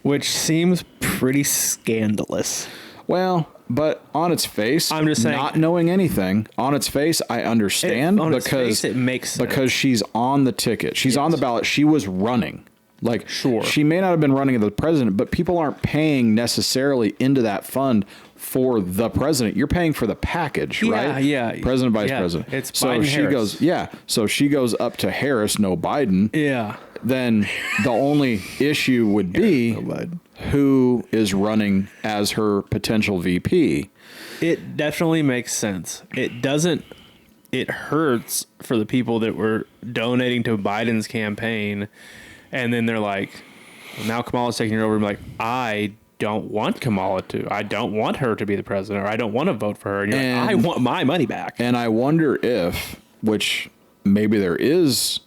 Which seems pretty scandalous. Well, but on its face, I'm just saying, not knowing anything, on its face, I understand it makes sense. Because she's on the ticket. She's on the ballot. She was running. Like, sure. She may not have been running as the president, but people aren't paying necessarily into that fund for the president. You're paying for the package, right? Yeah. President, vice president. It's so Biden, she Harris. goes, so she goes up to Harris, no Biden. Yeah. Then the only issue would be who is running as her potential VP. It definitely makes sense. It hurts for the people that were donating to Biden's campaign, and then they're like, well, now Kamala's taking her over. I'm like, I don't want Kamala to. I don't want her to be the president, or I don't want to vote for her. And you're like, I want my money back. And I wonder if, which maybe there is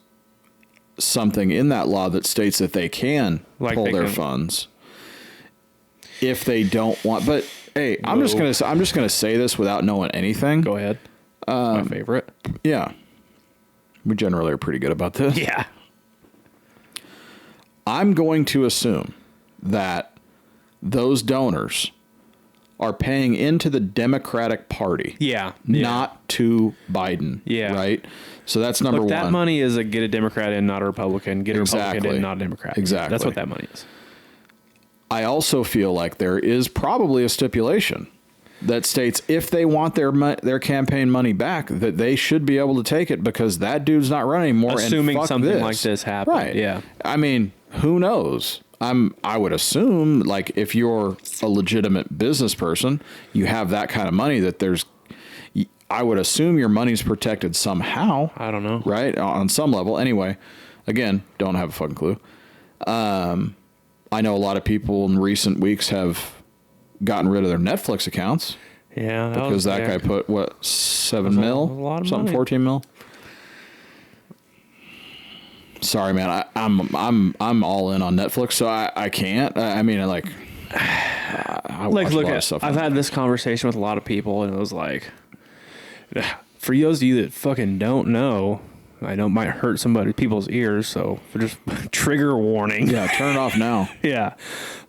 something in that law that states that they can pull their funds if they don't want. But hey, I'm just gonna say this without knowing anything. Go ahead. My favorite. Yeah, we generally are pretty good about this. Yeah. I'm going to assume that those donors are paying into the Democratic Party. Yeah. Not to Biden. Yeah. Right? So that's number one. That money is get a Democrat in, not a Republican. Get a Republican in, not a Democrat. Exactly. That's what that money is. I also feel like there is probably a stipulation that states if they want their campaign money back, that they should be able to take it because that dude's not running anymore. Assuming and something this. like this happened. Right. Yeah. I mean, who knows? I would assume, like, if you're a legitimate business person, you have that kind of money that I would assume your money's protected somehow. I don't know. Right? On some level. Anyway, again, don't have a fucking clue. I know a lot of people in recent weeks have gotten rid of their Netflix accounts. Yeah. Because that guy put, what, 7 mil? A lot of something, money. 14 mil? Sorry, man. I'm all in on Netflix, so I can't. I mean, I watch a lot of stuff. I've had this conversation with a lot of people, and it was like, for those of you that fucking don't know, I know it might hurt people's ears, so just trigger warning. Yeah, turn it off now. Yeah.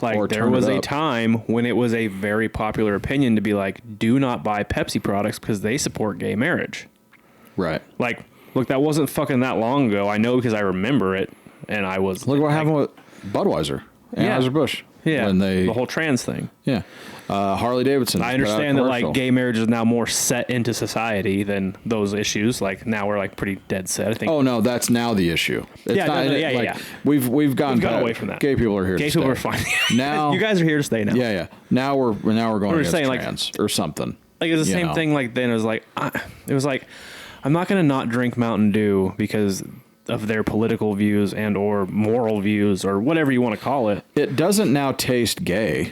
Like, Or there turn was it a up. time when it was a very popular opinion to be like, do not buy Pepsi products because they support gay marriage. Right. Like, look, that wasn't fucking that long ago. I know because I remember it, and I was... Look what happened with Budweiser, Anheuser-Busch. Yeah, When the whole trans thing. Yeah. Harley Davidson. I understand that, like, gay marriage is now more set into society than those issues. Like, now we're, like, pretty dead set, I think. Oh, no, that's now the issue. It's yeah. We've gone away from that. Gay people are here Gay to people stay. are fine. Now, you guys are here to stay now. Yeah. Now we're going against saying, like, trans or something. Like, it was the same thing, like, then it was like, I'm not going to not drink Mountain Dew because of their political views and or moral views or whatever you want to call it. It doesn't now taste gay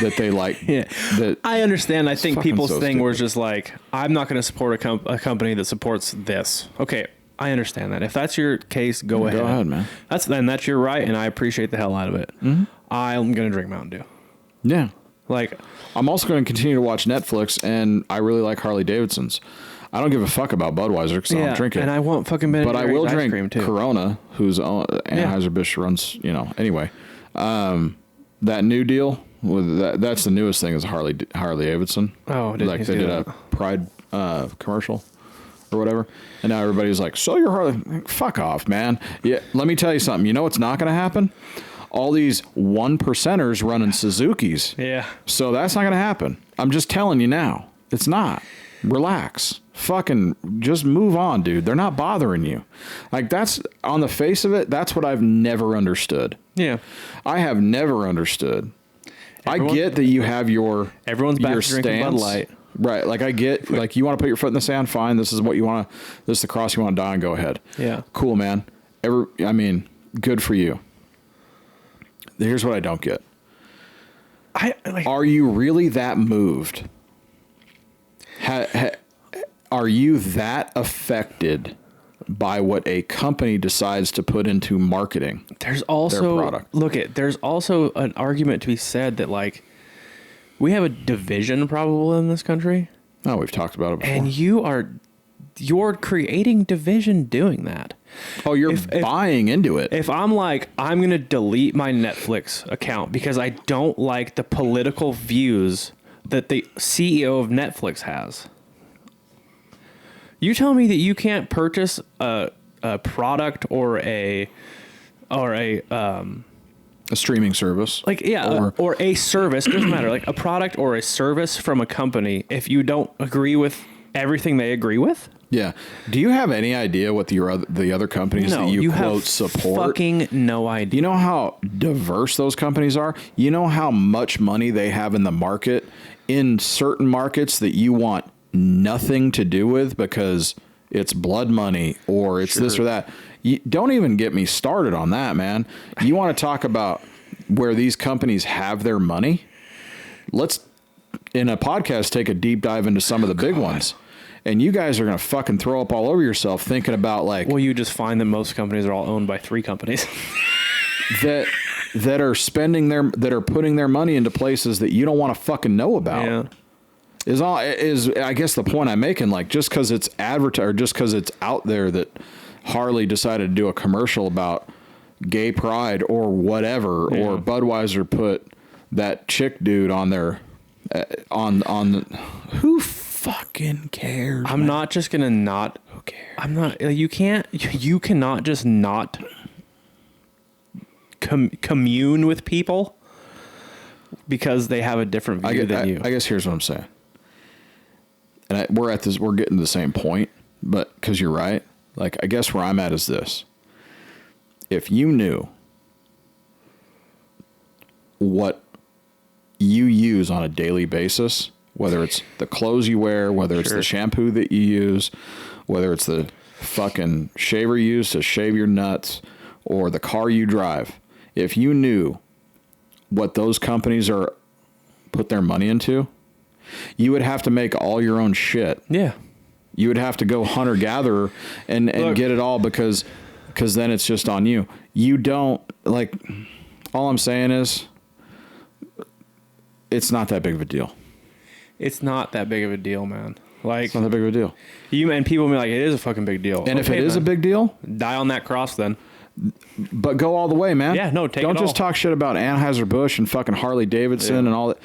that they like. Yeah. That I understand. I think people's so thing stupid. was just like, I'm not going to support a company that supports this. Okay, I understand that. If that's your case, go ahead. Go ahead, man. That's your right, and I appreciate the hell out of it. Mm-hmm. I'm going to drink Mountain Dew. Yeah. Like, I'm also going to continue to watch Netflix, and I really like Harley Davidson's. I don't give a fuck about Budweiser because I don't drink it. And I want fucking Ben & But I Jerry's will ice drink cream too. Corona, who's Anheuser-Busch runs, anyway. That new deal, that's the newest thing is Harley Davidson. Oh, like they did a Pride commercial or whatever. And now everybody's like, sell your Harley. Like, fuck off, man. Yeah, let me tell you something. You know what's not going to happen? All these 1%ers running Suzukis. Yeah. So that's not going to happen. I'm just telling you now. It's not. Relax. Fucking just move on, dude. They're not bothering you. Like, that's on the face of it. That's what I've never understood. Yeah. I have never understood. I get that you have everyone's back your to drinking Bud Light. Right. Like, I get, like, you want to put your foot in the sand, fine. This is what you want to, this is the cross you want to die on, go ahead. Yeah. Cool, man. Good for you. Here's what I don't get. Are you really that moved? Are you that affected by what a company decides to put into marketing? There's also their product? There's also an argument to be said that, like, we have a division probably in this country. Oh, we've talked about it before. And you're creating division doing that. Oh, you're buying into it. If I'm like, I'm going to delete my Netflix account because I don't like the political views that the CEO of Netflix has. You tell me that you can't purchase a product or a streaming service. Like, yeah, or a service, doesn't matter, like a product or a service from a company if you don't agree with everything they agree with? Yeah. Do you have any idea what the other companies that you quote support? Fucking no idea. You know how diverse those companies are? You know how much money they have in the market in certain markets that you want nothing to do with because it's blood money or it's this or that. Don't even get me started on that, man. You want to talk about where these companies have their money? Let's, in a podcast, take a deep dive into some of the big ones. And you guys are going to fucking throw up all over yourself thinking about, like... Well, you just find that most companies are all owned by 3 companies. that are spending that are putting their money into places that you don't want to fucking know about. Yeah. Is I guess the point I'm making, like, just because it's advertised or just because it's out there that Harley decided to do a commercial about gay pride or whatever, or Budweiser put that chick dude on their who fucking cares? I'm not just gonna not. Who cares? I'm not. You cannot just not commune with people because they have a different view than you. I guess here's what I'm saying. And we're getting to the same point, but because you're right. Like, I guess where I'm at is this. If you knew what you use on a daily basis, whether it's the clothes you wear, whether it's the shampoo that you use, whether it's the fucking shaver you use to shave your nuts, or the car you drive. If you knew what those companies are put their money into, you would have to make all your own shit. Yeah. You would have to go hunter-gatherer and get it all because then it's just on you. You don't, like, all I'm saying is it's not that big of a deal. It's not that big of a deal, man. Like, it's not that big of a deal. And people be like, it is a fucking big deal. And if it is a big deal, die on that cross then. But go all the way, man. Yeah, no, don't just talk shit about Anheuser-Busch and fucking Harley Davidson and all that,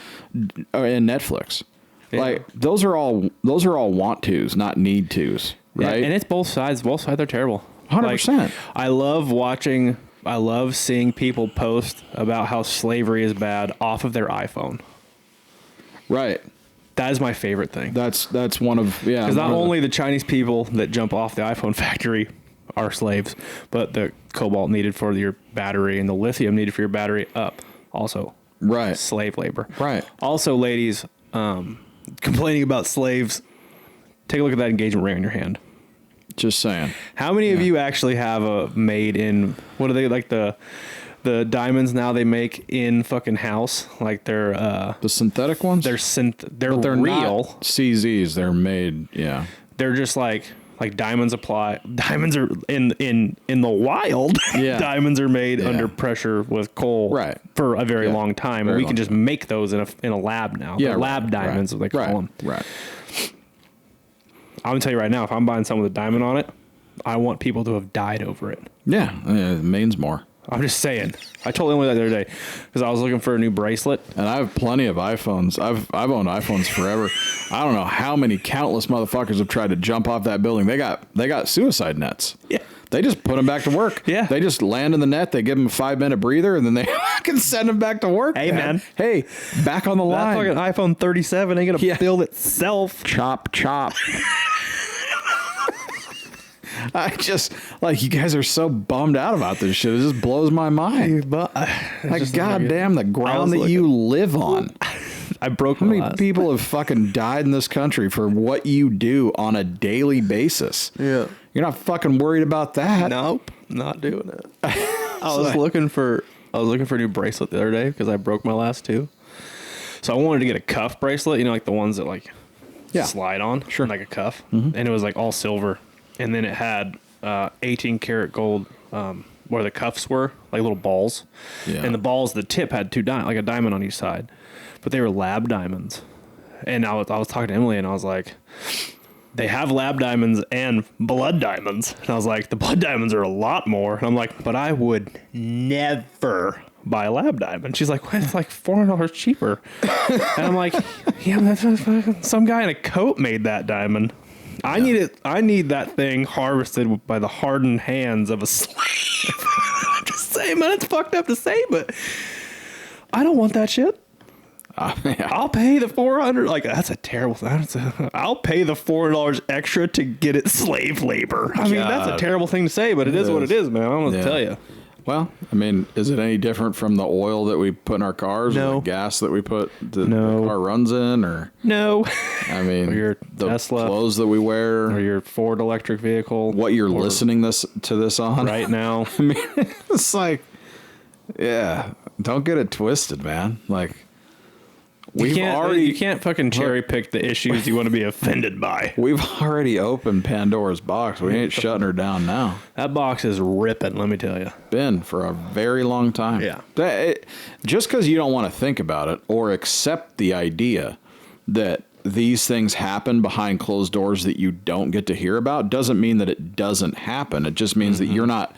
and Netflix. Yeah. Like those are all want tos, not need tos, right? Yeah, and it's both sides. Both sides are terrible. 100%. I love seeing people post about how slavery is bad off of their iPhone. Right. That is my favorite thing. That's one of because not only the Chinese people that jump off the iPhone factory are slaves, but the cobalt needed for your battery and the lithium needed for your battery also slave labor. Right. Also, ladies, complaining about slaves, take a look at that engagement ring on your hand. Just saying. How many of you actually have a made in, what are they, like the diamonds now they make in fucking house? Like they're the synthetic ones? They're they're real. Not CZs, they're made, yeah. They're just like diamonds diamonds are in the wild. Yeah. Diamonds are made under pressure with coal for a very long time, and we can just make those in a lab now. Yeah, lab diamonds, what they call them. Right. I'm gonna tell you right now, if I'm buying something with a diamond on it, I want people to have died over it. Yeah, it means more. I'm just saying. I told Emily that the other day because I was looking for a new bracelet. And I have plenty of iPhones. I've owned iPhones forever. I don't know how many countless motherfuckers have tried to jump off that building. They got suicide nets. Yeah. They just put them back to work. Yeah. They just land in the net. They give them a 5-minute breather, and then they can send them back to work. Hey, man. Hey, back on the line. That fucking iPhone 37 ain't going to build itself. Chop. I just, like, you guys are so bummed out about this shit. It just blows my mind. Like, goddamn, the ground that you live on. I broke How many people have fucking died in this country for what you do on a daily basis? Yeah. You're not fucking worried about that. Nope. Not doing it. I was looking for a new bracelet the other day because I broke my last two. So I wanted to get a cuff bracelet, you know, like the ones that like slide on. Sure. Like a cuff. Mm-hmm. And it was like all silver. And then it had 18 karat gold where the cuffs were, like little balls. Yeah. And the tip had like a diamond on each side. But they were lab diamonds. And I was talking to Emily and I was like, they have lab diamonds and blood diamonds. And I was like, the blood diamonds are a lot more. And I'm like, but I would never buy a lab diamond. She's like, well, it's like $400 cheaper. And I'm like, yeah, that's some guy in a coat made that diamond. I need that thing harvested by the hardened hands of a slave. I'm just saying, man, it's fucked up to say, but I don't want that shit. I'll pay the $400. Like, that's a terrible thing. I'll pay the $400 extra to get it slave labor. I mean, that's a terrible thing to say, but it is what it is, man. I'm gonna tell you. Well, I mean, is it any different from the oil that we put in our cars, or the gas that we put the car runs in, or no? I mean, or your the Tesla, clothes that we wear, or your Ford electric vehicle, what you're listening to this on right now. I mean, it's like, yeah, don't get it twisted, man. Like, you can't fucking cherry pick the issues you want to be offended by. We've already opened Pandora's box. We ain't shutting her down now. That box is ripping, let me tell you. Been for a very long time. Yeah. Just because you don't want to think about it or accept the idea that these things happen behind closed doors that you don't get to hear about doesn't mean that it doesn't happen. It just means that you're not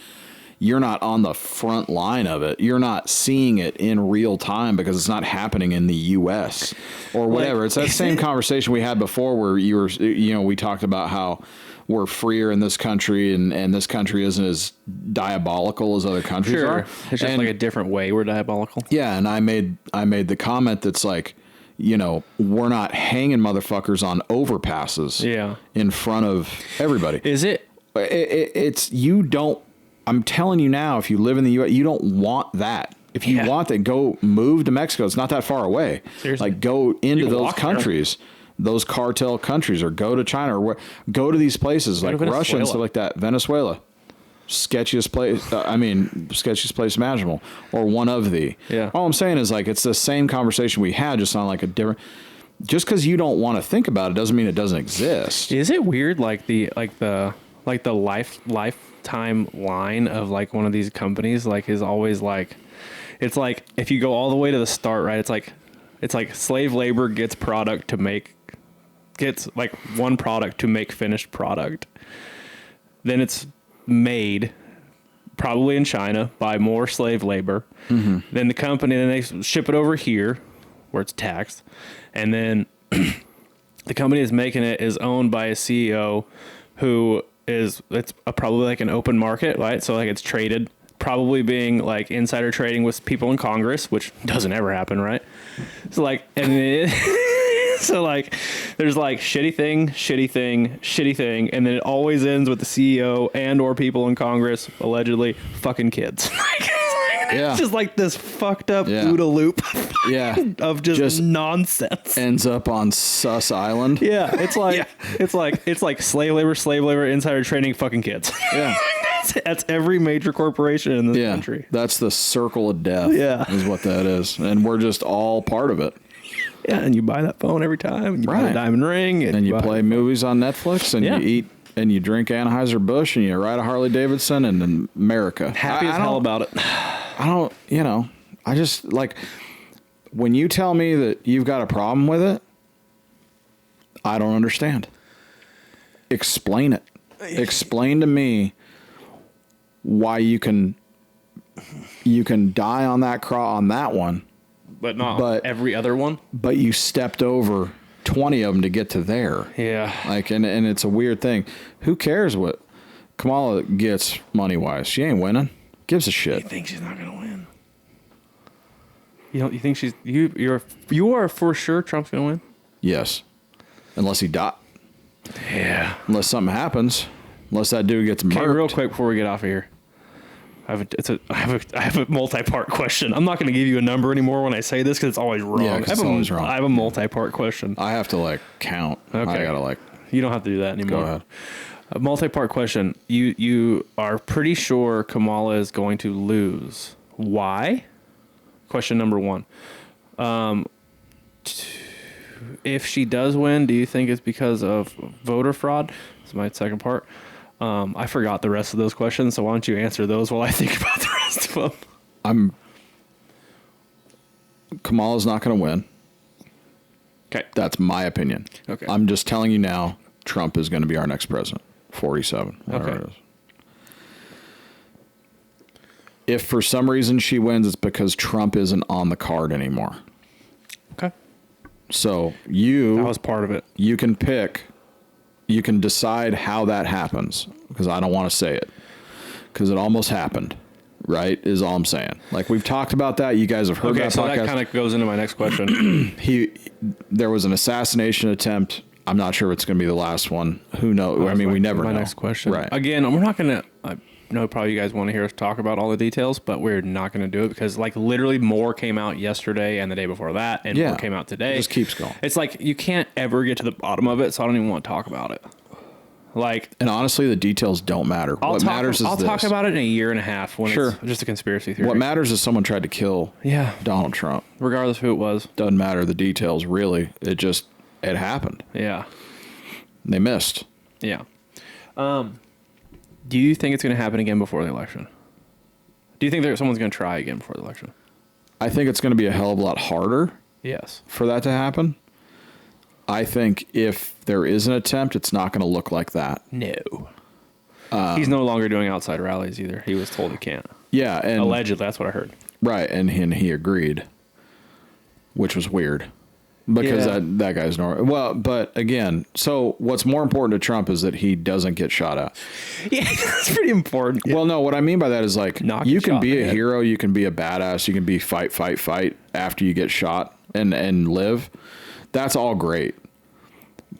on the front line of it. You're not seeing it in real time because it's not happening in the U.S. or whatever. Like, it's that same conversation we had before where we talked about how we're freer in this country and this country isn't as diabolical as other countries are. It's just like a different way we're diabolical. Yeah, and I made the comment that's like, we're not hanging motherfuckers on overpasses in front of everybody. Is it? It's you don't. I'm telling you now, if you live in the U.S., you don't want that. If you want that, go move to Mexico. It's not that far away. Seriously. Like, go into those countries, those cartel countries, or go to China, or go to these places like Russia and stuff like that. Venezuela, sketchiest place imaginable, or one of the. Yeah. All I'm saying is, like, it's the same conversation we had, just on like a different. Just because you don't want to think about it doesn't mean it doesn't exist. Is it weird, like the lifetime line of like one of these companies, like, is always like, it's like, if you go all the way to the start, right? It's like slave labor gets like one product to make finished product. Then it's made probably in China by more slave labor. Mm-hmm. Then they ship it over here where it's taxed. And then the company that's making it is owned by a CEO who it's probably like an open market, right? So like it's traded, probably being like insider trading with people in Congress, which doesn't ever happen, right? So like, so like, there's like shitty thing, and then it always ends with the CEO and or people in Congress allegedly fucking kids. It's just like this fucked up OODA loop of just nonsense. Ends up on Sus Island. Yeah, it's like it's like slave labor, insider trading, fucking kids. Yeah. That's every major corporation in this country. That's the circle of death. Yeah. Is what that is. And we're just all part of it. Yeah, and you buy that phone every time, and you buy a diamond ring, and you play movies on Netflix, and you eat, and you drink Anheuser-Busch, and you ride a Harley-Davidson in America. Happy as hell about it. I don't, I just, like, when you tell me that you've got a problem with it, I don't understand. Explain it. Explain to me why you can die on that one, but not every other one. But you stepped over 20 of them to get to there. Yeah. Like, and it's a weird thing. Who cares what Kamala gets money wise? She ain't winning. Gives a shit. You think she's not gonna win? You think she's you are for sure Trump's gonna win? Yes, unless he died. Yeah. Unless something happens. Unless that dude gets murdered. Okay, real quick before we get off of here, I have a multi-part question. I'm not going to give you a number anymore when I say this because it's always wrong. Yeah, it's always wrong. I have a multi-part question. I have to like count. Okay. I gotta like. You don't have to do that anymore. Go ahead. A multi-part question. You are pretty sure Kamala is going to lose. Why? Question number one. If she does win, do you think it's because of voter fraud? That's my second part. I forgot the rest of those questions, so why don't you answer those while I think about the rest of them? Kamala's not going to win. Okay. That's my opinion. Okay. I'm just telling you now, Trump is going to be our next president. 47, whatever it is. If for some reason she wins, it's because Trump isn't on the card anymore. Okay. So that was part of it. You can pick, you can decide how that happens, because I don't want to say it, because it almost happened, right? Is all I'm saying. Like, we've talked about that. You guys have heard that podcast. Okay, so that kind of goes into my next question. There was an assassination attempt. I'm not sure if it's going to be the last one. Who knows? I mean, we never know. My next question. Right. Again, we're not going to... I know probably you guys want to hear us talk about all the details, but we're not going to do it because, like, literally more came out yesterday and the day before that, and more came out today. It just keeps going. It's like you can't ever get to the bottom of it, so I don't even want to talk about it. Like, and honestly, the details don't matter. What matters is I'll talk about it in a year and a half when it's just a conspiracy theory. What matters is someone tried to kill Donald Trump. Regardless of who it was. Doesn't matter the details, really. It happened. Yeah. They missed. Yeah. Do you think it's going to happen again before the election? Do you think someone's going to try again before the election? I think it's going to be a hell of a lot harder. Yes. For that to happen. I think if there is an attempt, it's not going to look like that. No. He's no longer doing outside rallies either. He was told he can't. Yeah. And allegedly, that's what I heard. Right. And he agreed, which was weird. Because that guy's normal. Well, but again, so what's more important to Trump is that he doesn't get shot at. Yeah, that's pretty important. Well, no, what I mean by that is, like, you can be a hero, you can be a badass, you can be fight after you get shot and live. That's all great.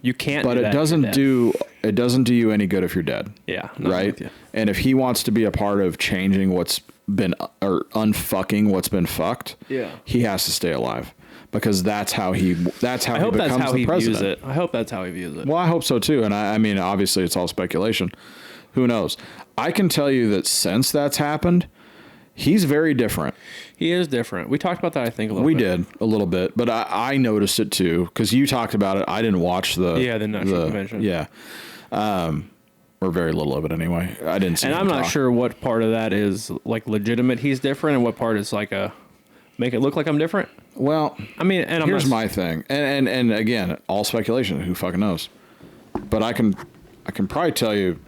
You can't. But it doesn't do you any good if you're dead. Yeah. Right. And if he wants to be a part of changing what's been or unfucking what's been fucked, he has to stay alive because that's how he becomes the president. Views it. I hope that's how he views it. Well, I hope so too. And I mean, obviously, it's all speculation. Who knows? I can tell you that since that's happened, he's very different. He is different. We talked about that, I think, a little bit. We did a little bit, but I noticed it too because you talked about it. I didn't watch the national convention. Yeah. Or very little of it anyway. I didn't see. And I'm not sure what part of that is like legitimate. He's different, and what part is like make it look like I'm different. Well, I mean, and here's my thing, and again, all speculation. Who fucking knows? But I can probably tell you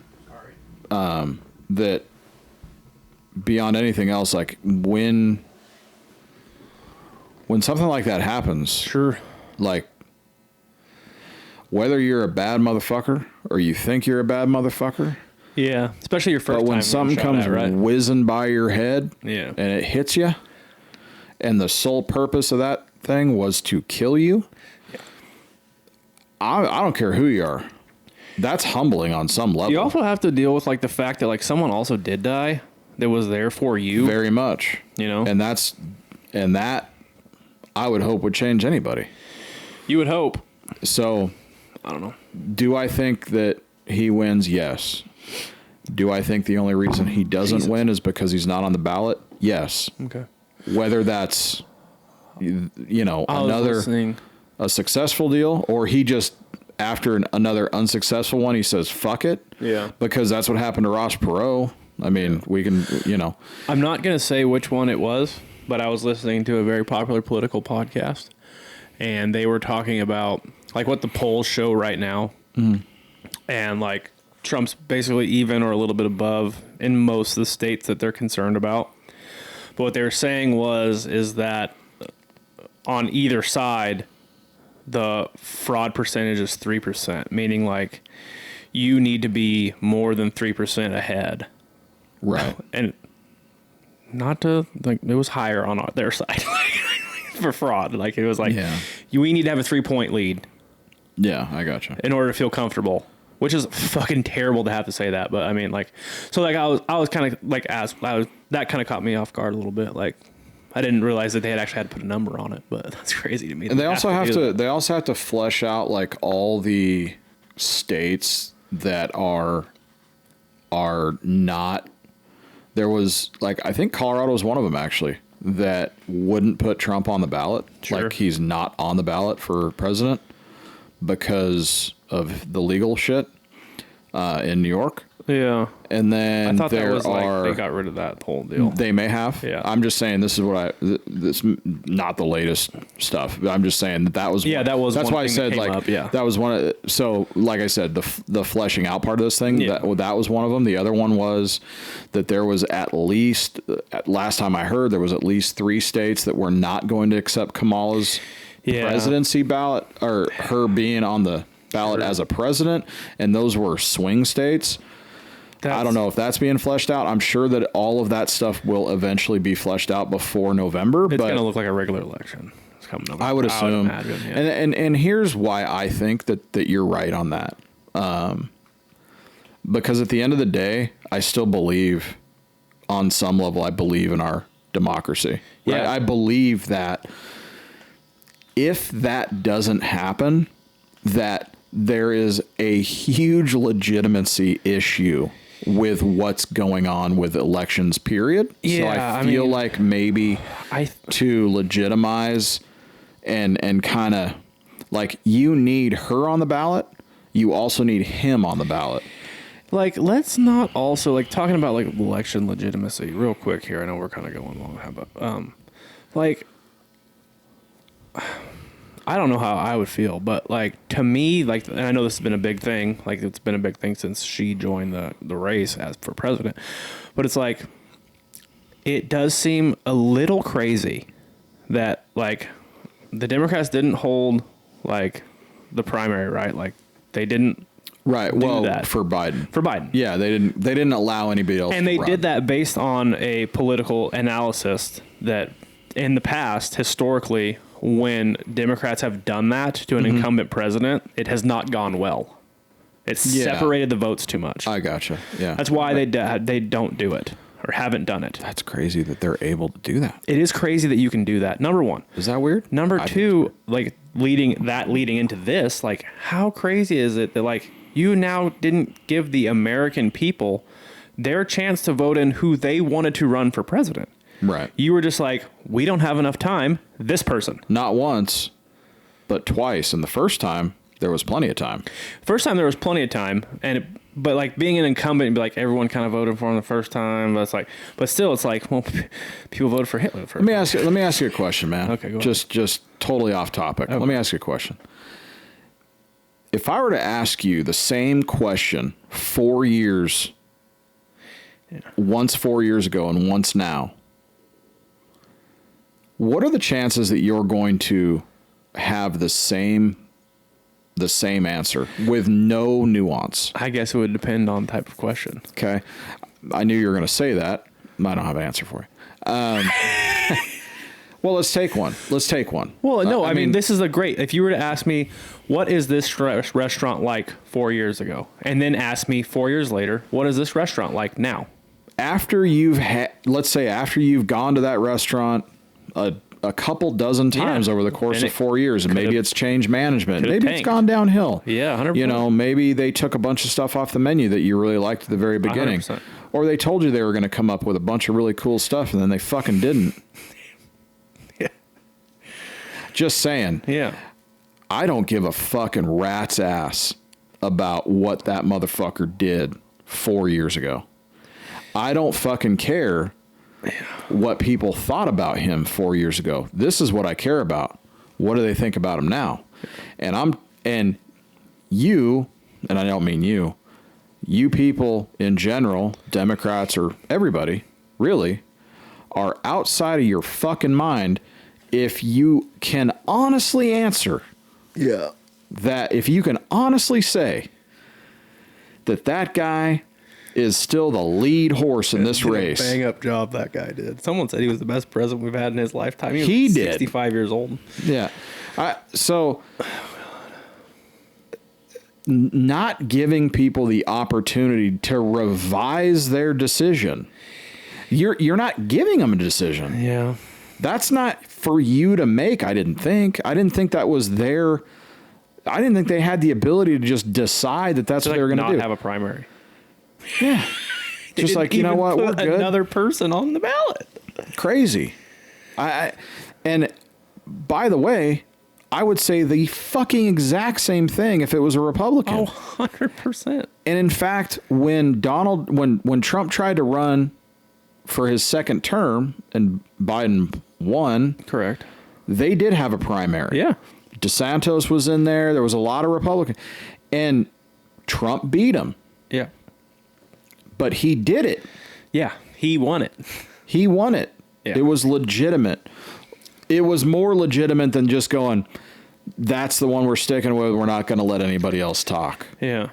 that beyond anything else, like when something like that happens, sure, like. Whether you're a bad motherfucker or you think you're a bad motherfucker. Yeah, especially your first time. But when something comes whizzing by your head and it hits you, and the sole purpose of that thing was to kill you, I don't care who you are. That's humbling on some level. You also have to deal with like the fact that like someone also did die that was there for you. Very much. You know? And that I would hope would change anybody. You would hope. So... I don't know. Do I think that he wins? Yes. Do I think the only reason he doesn't win is because he's not on the ballot? Yes. Okay. Whether that's, a successful deal or he just, after another unsuccessful one, he says, fuck it. Yeah. Because that's what happened to Ross Perot. I mean, we can, I'm not going to say which one it was, but I was listening to a very popular political podcast, and they were talking about like what the polls show right now. And like Trump's basically even or a little bit above in most of the states that they're concerned about. But what they were saying is that on either side, the fraud percentage is 3%, meaning like you need to be more than 3% ahead. Right. And not to like, it was higher on their side for fraud. Like it was like, we need to have a 3-point lead. Yeah, I gotcha. In order to feel comfortable, which is fucking terrible to have to say that, but I mean, like, so like I was kind of like that kind of caught me off guard a little bit. Like, I didn't realize that they had actually had to put a number on it, but that's crazy to me. And they also have to flesh out like all the states that are not. There was like I think Colorado was one of them actually that wouldn't put Trump on the ballot. Sure. Like he's not on the ballot for president. Because of the legal shit in New York. Yeah. And then I thought that was like they got rid of that whole deal. They may have. Yeah. I'm just saying this is this not the latest stuff. But I'm just saying that was that's why I said like that was one of so like I said the fleshing out part of this thing that was one of them. The other one was that there was at least last time I heard there was at least 3 states that were not going to accept Kamala's presidency ballot or her being on the ballot as a president, and those were swing states. I don't know if that's being fleshed out. I'm sure that all of that stuff will eventually be fleshed out before November. It's going to look like a regular election. It's coming up. I would assume. I would imagine, and here's why I think that you're right on that. Because at the end of the day, I still believe on some level, I believe in our democracy. Right? Yeah. I believe that if that doesn't happen, that there is a huge legitimacy issue with what's going on with elections, period. Yeah, so I feel like maybe to legitimize and kind of like you need her on the ballot, you also need him on the ballot. Like, let's not also like talking about like election legitimacy real quick here. I know we're kind of going long, but like I don't know how I would feel, but like to me, like, and I know this has been a big thing, like it's been a big thing since she joined the race as for president, but it's like, it does seem a little crazy that like the Democrats didn't hold like the primary, right? Like they didn't. Right. Well, that. For Biden. Yeah, they didn't allow anybody else. And they did that based on a political analysis that in the past, historically, when Democrats have done that to an incumbent president, it has not gone well. It's separated the votes too much. I gotcha. Yeah. That's why they don't do it. or haven't done it. That's crazy that they're able to do that. It is crazy that you can do that. Number one. Is that weird? Number two, like leading into this, like how crazy is it that like you now didn't give the American people their chance to vote in who they wanted to run for president? Right. You were just like, we don't have enough time. This person. Not once, but twice. And the first time, there was plenty of time. First time there was plenty of time, but like being an incumbent and be like everyone kind of voted for him the first time, but it's like, but still it's like, well, people voted for Hitler first. Let me ask you a question, man. Okay, go ahead. Just totally off topic. Okay. Let me ask you a question. If I were to ask you the same question 4 years, once 4 years ago and once now, what are the chances that you're going to have the same answer with no nuance? I guess it would depend on the type of question. Okay. I knew you were going to say that. I don't have an answer for you. Well, let's take one. Well, no, I mean, this is if you were to ask me, what is this restaurant like 4 years ago? And then ask me 4 years later, what is this restaurant like now? After you've gone to that restaurant a couple dozen times over the course of 4 years, and maybe it's changed management. Maybe it's gone downhill. Yeah, 100%. You know, maybe they took a bunch of stuff off the menu that you really liked at the very beginning. 100%. Or they told you they were going to come up with a bunch of really cool stuff, and then they fucking didn't. Yeah. Just saying. Yeah. I don't give a fucking rat's ass about what that motherfucker did 4 years ago. I don't fucking care what people thought about him 4 years ago. This is what I care about. What do they think about him now? And you, and I don't mean you people in general, Democrats or everybody, really, are outside of your fucking mind if you can honestly answer that, if you can honestly say that guy is still the lead horse in this race. Bang up job that guy did. Someone said he was the best president we've had in his lifetime. He was did. 65 years old. Yeah. So not giving people the opportunity to revise their decision. You're not giving them a decision. Yeah. That's not for you to make, I didn't think. I didn't think that was their... I didn't think they had the ability to just decide that that's what they were going to do. Not have a primary. Yeah. Just like, you know what, we're good. Another person on the ballot. Crazy. And by the way, I would say the fucking exact same thing if it was a Republican. Oh, 100%. And in fact, when Trump tried to run for his second term and Biden won, correct, they did have a primary. Yeah. DeSantis was in there. There was a lot of Republicans. And Trump beat him. Yeah. But he did it. Yeah. He won it. He won it. Yeah. It was legitimate. It was more legitimate than just going, that's the one we're sticking with. We're not going to let anybody else talk. Yeah.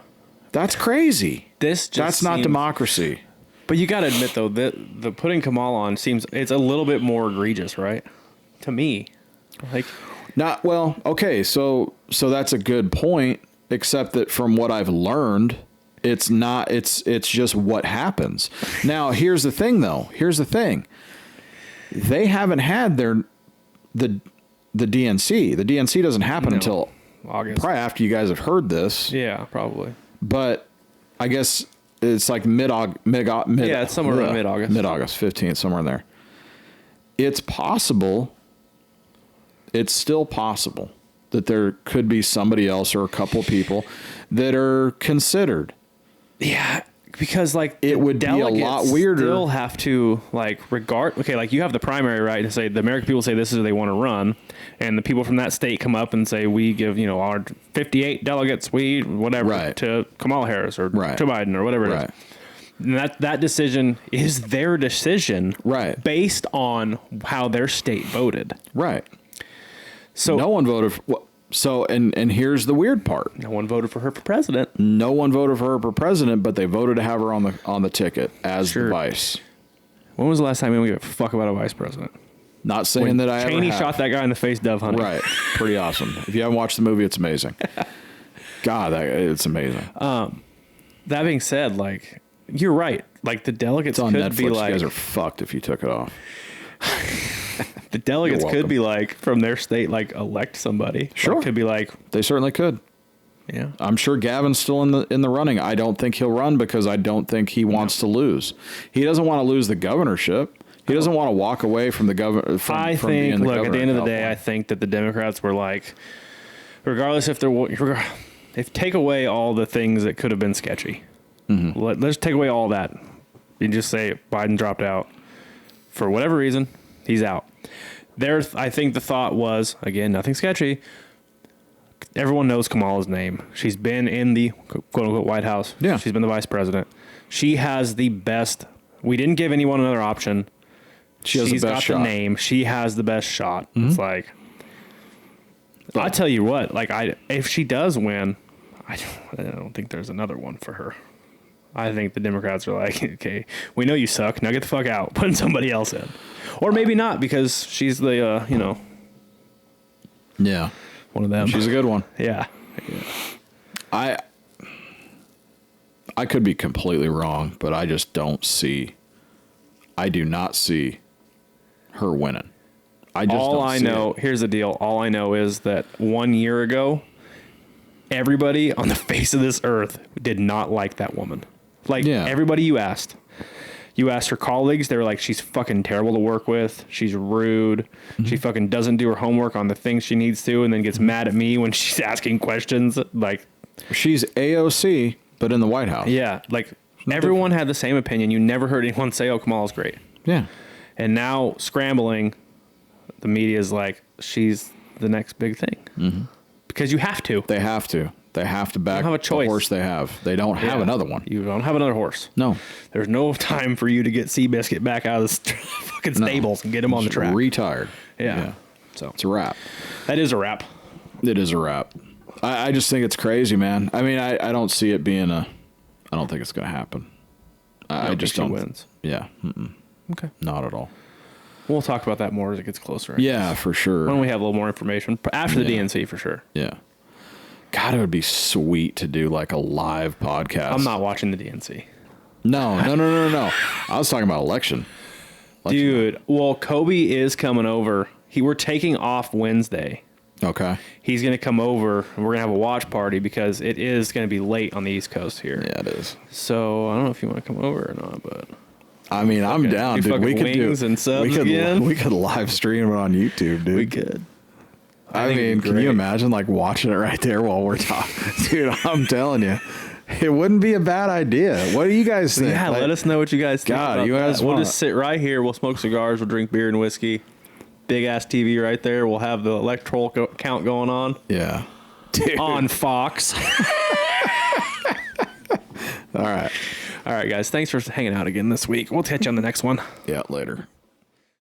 That's crazy. That's not democracy. But you got to admit, though, that the putting Kamala on it's a little bit more egregious, right? To me. Like... Not well, okay, so that's a good point, except that from what I've learned, it's just what happens. Now, here's the thing though. They haven't had the DNC. The DNC doesn't happen until August. Probably after you guys have heard this. Yeah, probably. But I guess it's like mid-August. Yeah, it's somewhere around mid-August. Mid-August, 15th, somewhere in there. It's possible. It's still possible that there could be somebody else or a couple people that are considered. Yeah, because like it would be a lot weirder. Still have to like you have the primary right to say the American people say this is who they want to run, and the people from that state come up and say we give our 58 delegates to Kamala Harris or to Biden or whatever it is. And that decision is their decision, based on how their state voted, right. So no one voted for, and here's the weird part. No one voted for her for president. No one voted for her for president, but they voted to have her on the ticket as the vice. When was the last time we gave a fuck about a vice president? Not saying that I ever have. Cheney shot that guy in the face dove hunting. Right. Pretty awesome. If you haven't watched the movie, it's amazing. God, it's amazing. That being said, you're right. Like the delegates It's on could Netflix. be like, you guys are fucked if you took it off. the delegates You're could welcome. be like from their state, like elect somebody. Sure. Like, could be like, They certainly could. yeah. I'm sure Gavin's still in the running. I don't think he'll run because I don't think he wants to lose. He doesn't want to lose the governorship. He doesn't want to walk away from the governor. I think, look, at the end of the day, I think that the Democrats were like, regardless if if take away all the things that could have been sketchy, let's take away all that. You just say Biden dropped out for whatever reason, he's out. I think the thought was, again, nothing sketchy. Everyone knows Kamala's name. She's been in the quote unquote White House. Yeah. She's been the vice president. She has the best. We didn't give anyone another option. She's got the name. She has the best shot. It's like, I tell you what, like if she does win, I don't think there's another one for her. I think the Democrats are like, okay, we know you suck. Now get the fuck out. Put somebody else in, or maybe not because she's the yeah, one of them. she's a good one. Yeah. I could be completely wrong, but I just don't see. I do not see her winning. Here's the deal. All I know is that 1 year ago, everybody on the face of this earth did not like that woman. Like everybody you asked her colleagues, they were like, she's fucking terrible to work with. She's rude. She fucking doesn't do her homework on the things she needs to, and then gets mad at me when she's asking questions. Like, she's AOC, but in the White House. Yeah, like everyone had the same opinion. You never heard anyone say, "Oh, Kamala's great." Yeah. And now scrambling, the media is like, she's the next big thing. Because you have to. They have to. They have to back have a choice. the horse they have. They don't have another one. You don't have another horse. No. There's no time for you to get Seabiscuit back out of the fucking stables and get him on the track. Retired. Yeah. So it's a wrap. That is a wrap. It is a wrap. I just think it's crazy, man. I mean, I don't see it being I don't think it's going to happen. I just don't. Wins. Yeah. Okay. Not at all. We'll talk about that more as it gets closer. Yeah, for sure. When we have a little more information. After the DNC, for sure. Yeah. God, it would be sweet to do like a live podcast. I'm not watching the DNC. No. I was talking about election. Dude, well, Kobe is coming over. We're taking off Wednesday. Okay. He's going to come over, and we're going to have a watch party because it is going to be late on the East Coast here. Yeah, it is. So I don't know if you want to come over or not, but I mean, I'm down, dude. We could do and subs again. We could live stream it on YouTube, dude. We could. I mean, can you imagine like watching it right there while we're talking? Dude, I'm telling you, it wouldn't be a bad idea. What do you guys think? Yeah, let us know what you guys think. God, you guys We'll just sit right here. We'll smoke cigars. We'll drink beer and whiskey. Big ass TV right there. We'll have the electoral count going on. Yeah. Dude. On Fox. All right. All right, guys. Thanks for hanging out again this week. We'll catch you on the next one. Yeah, later.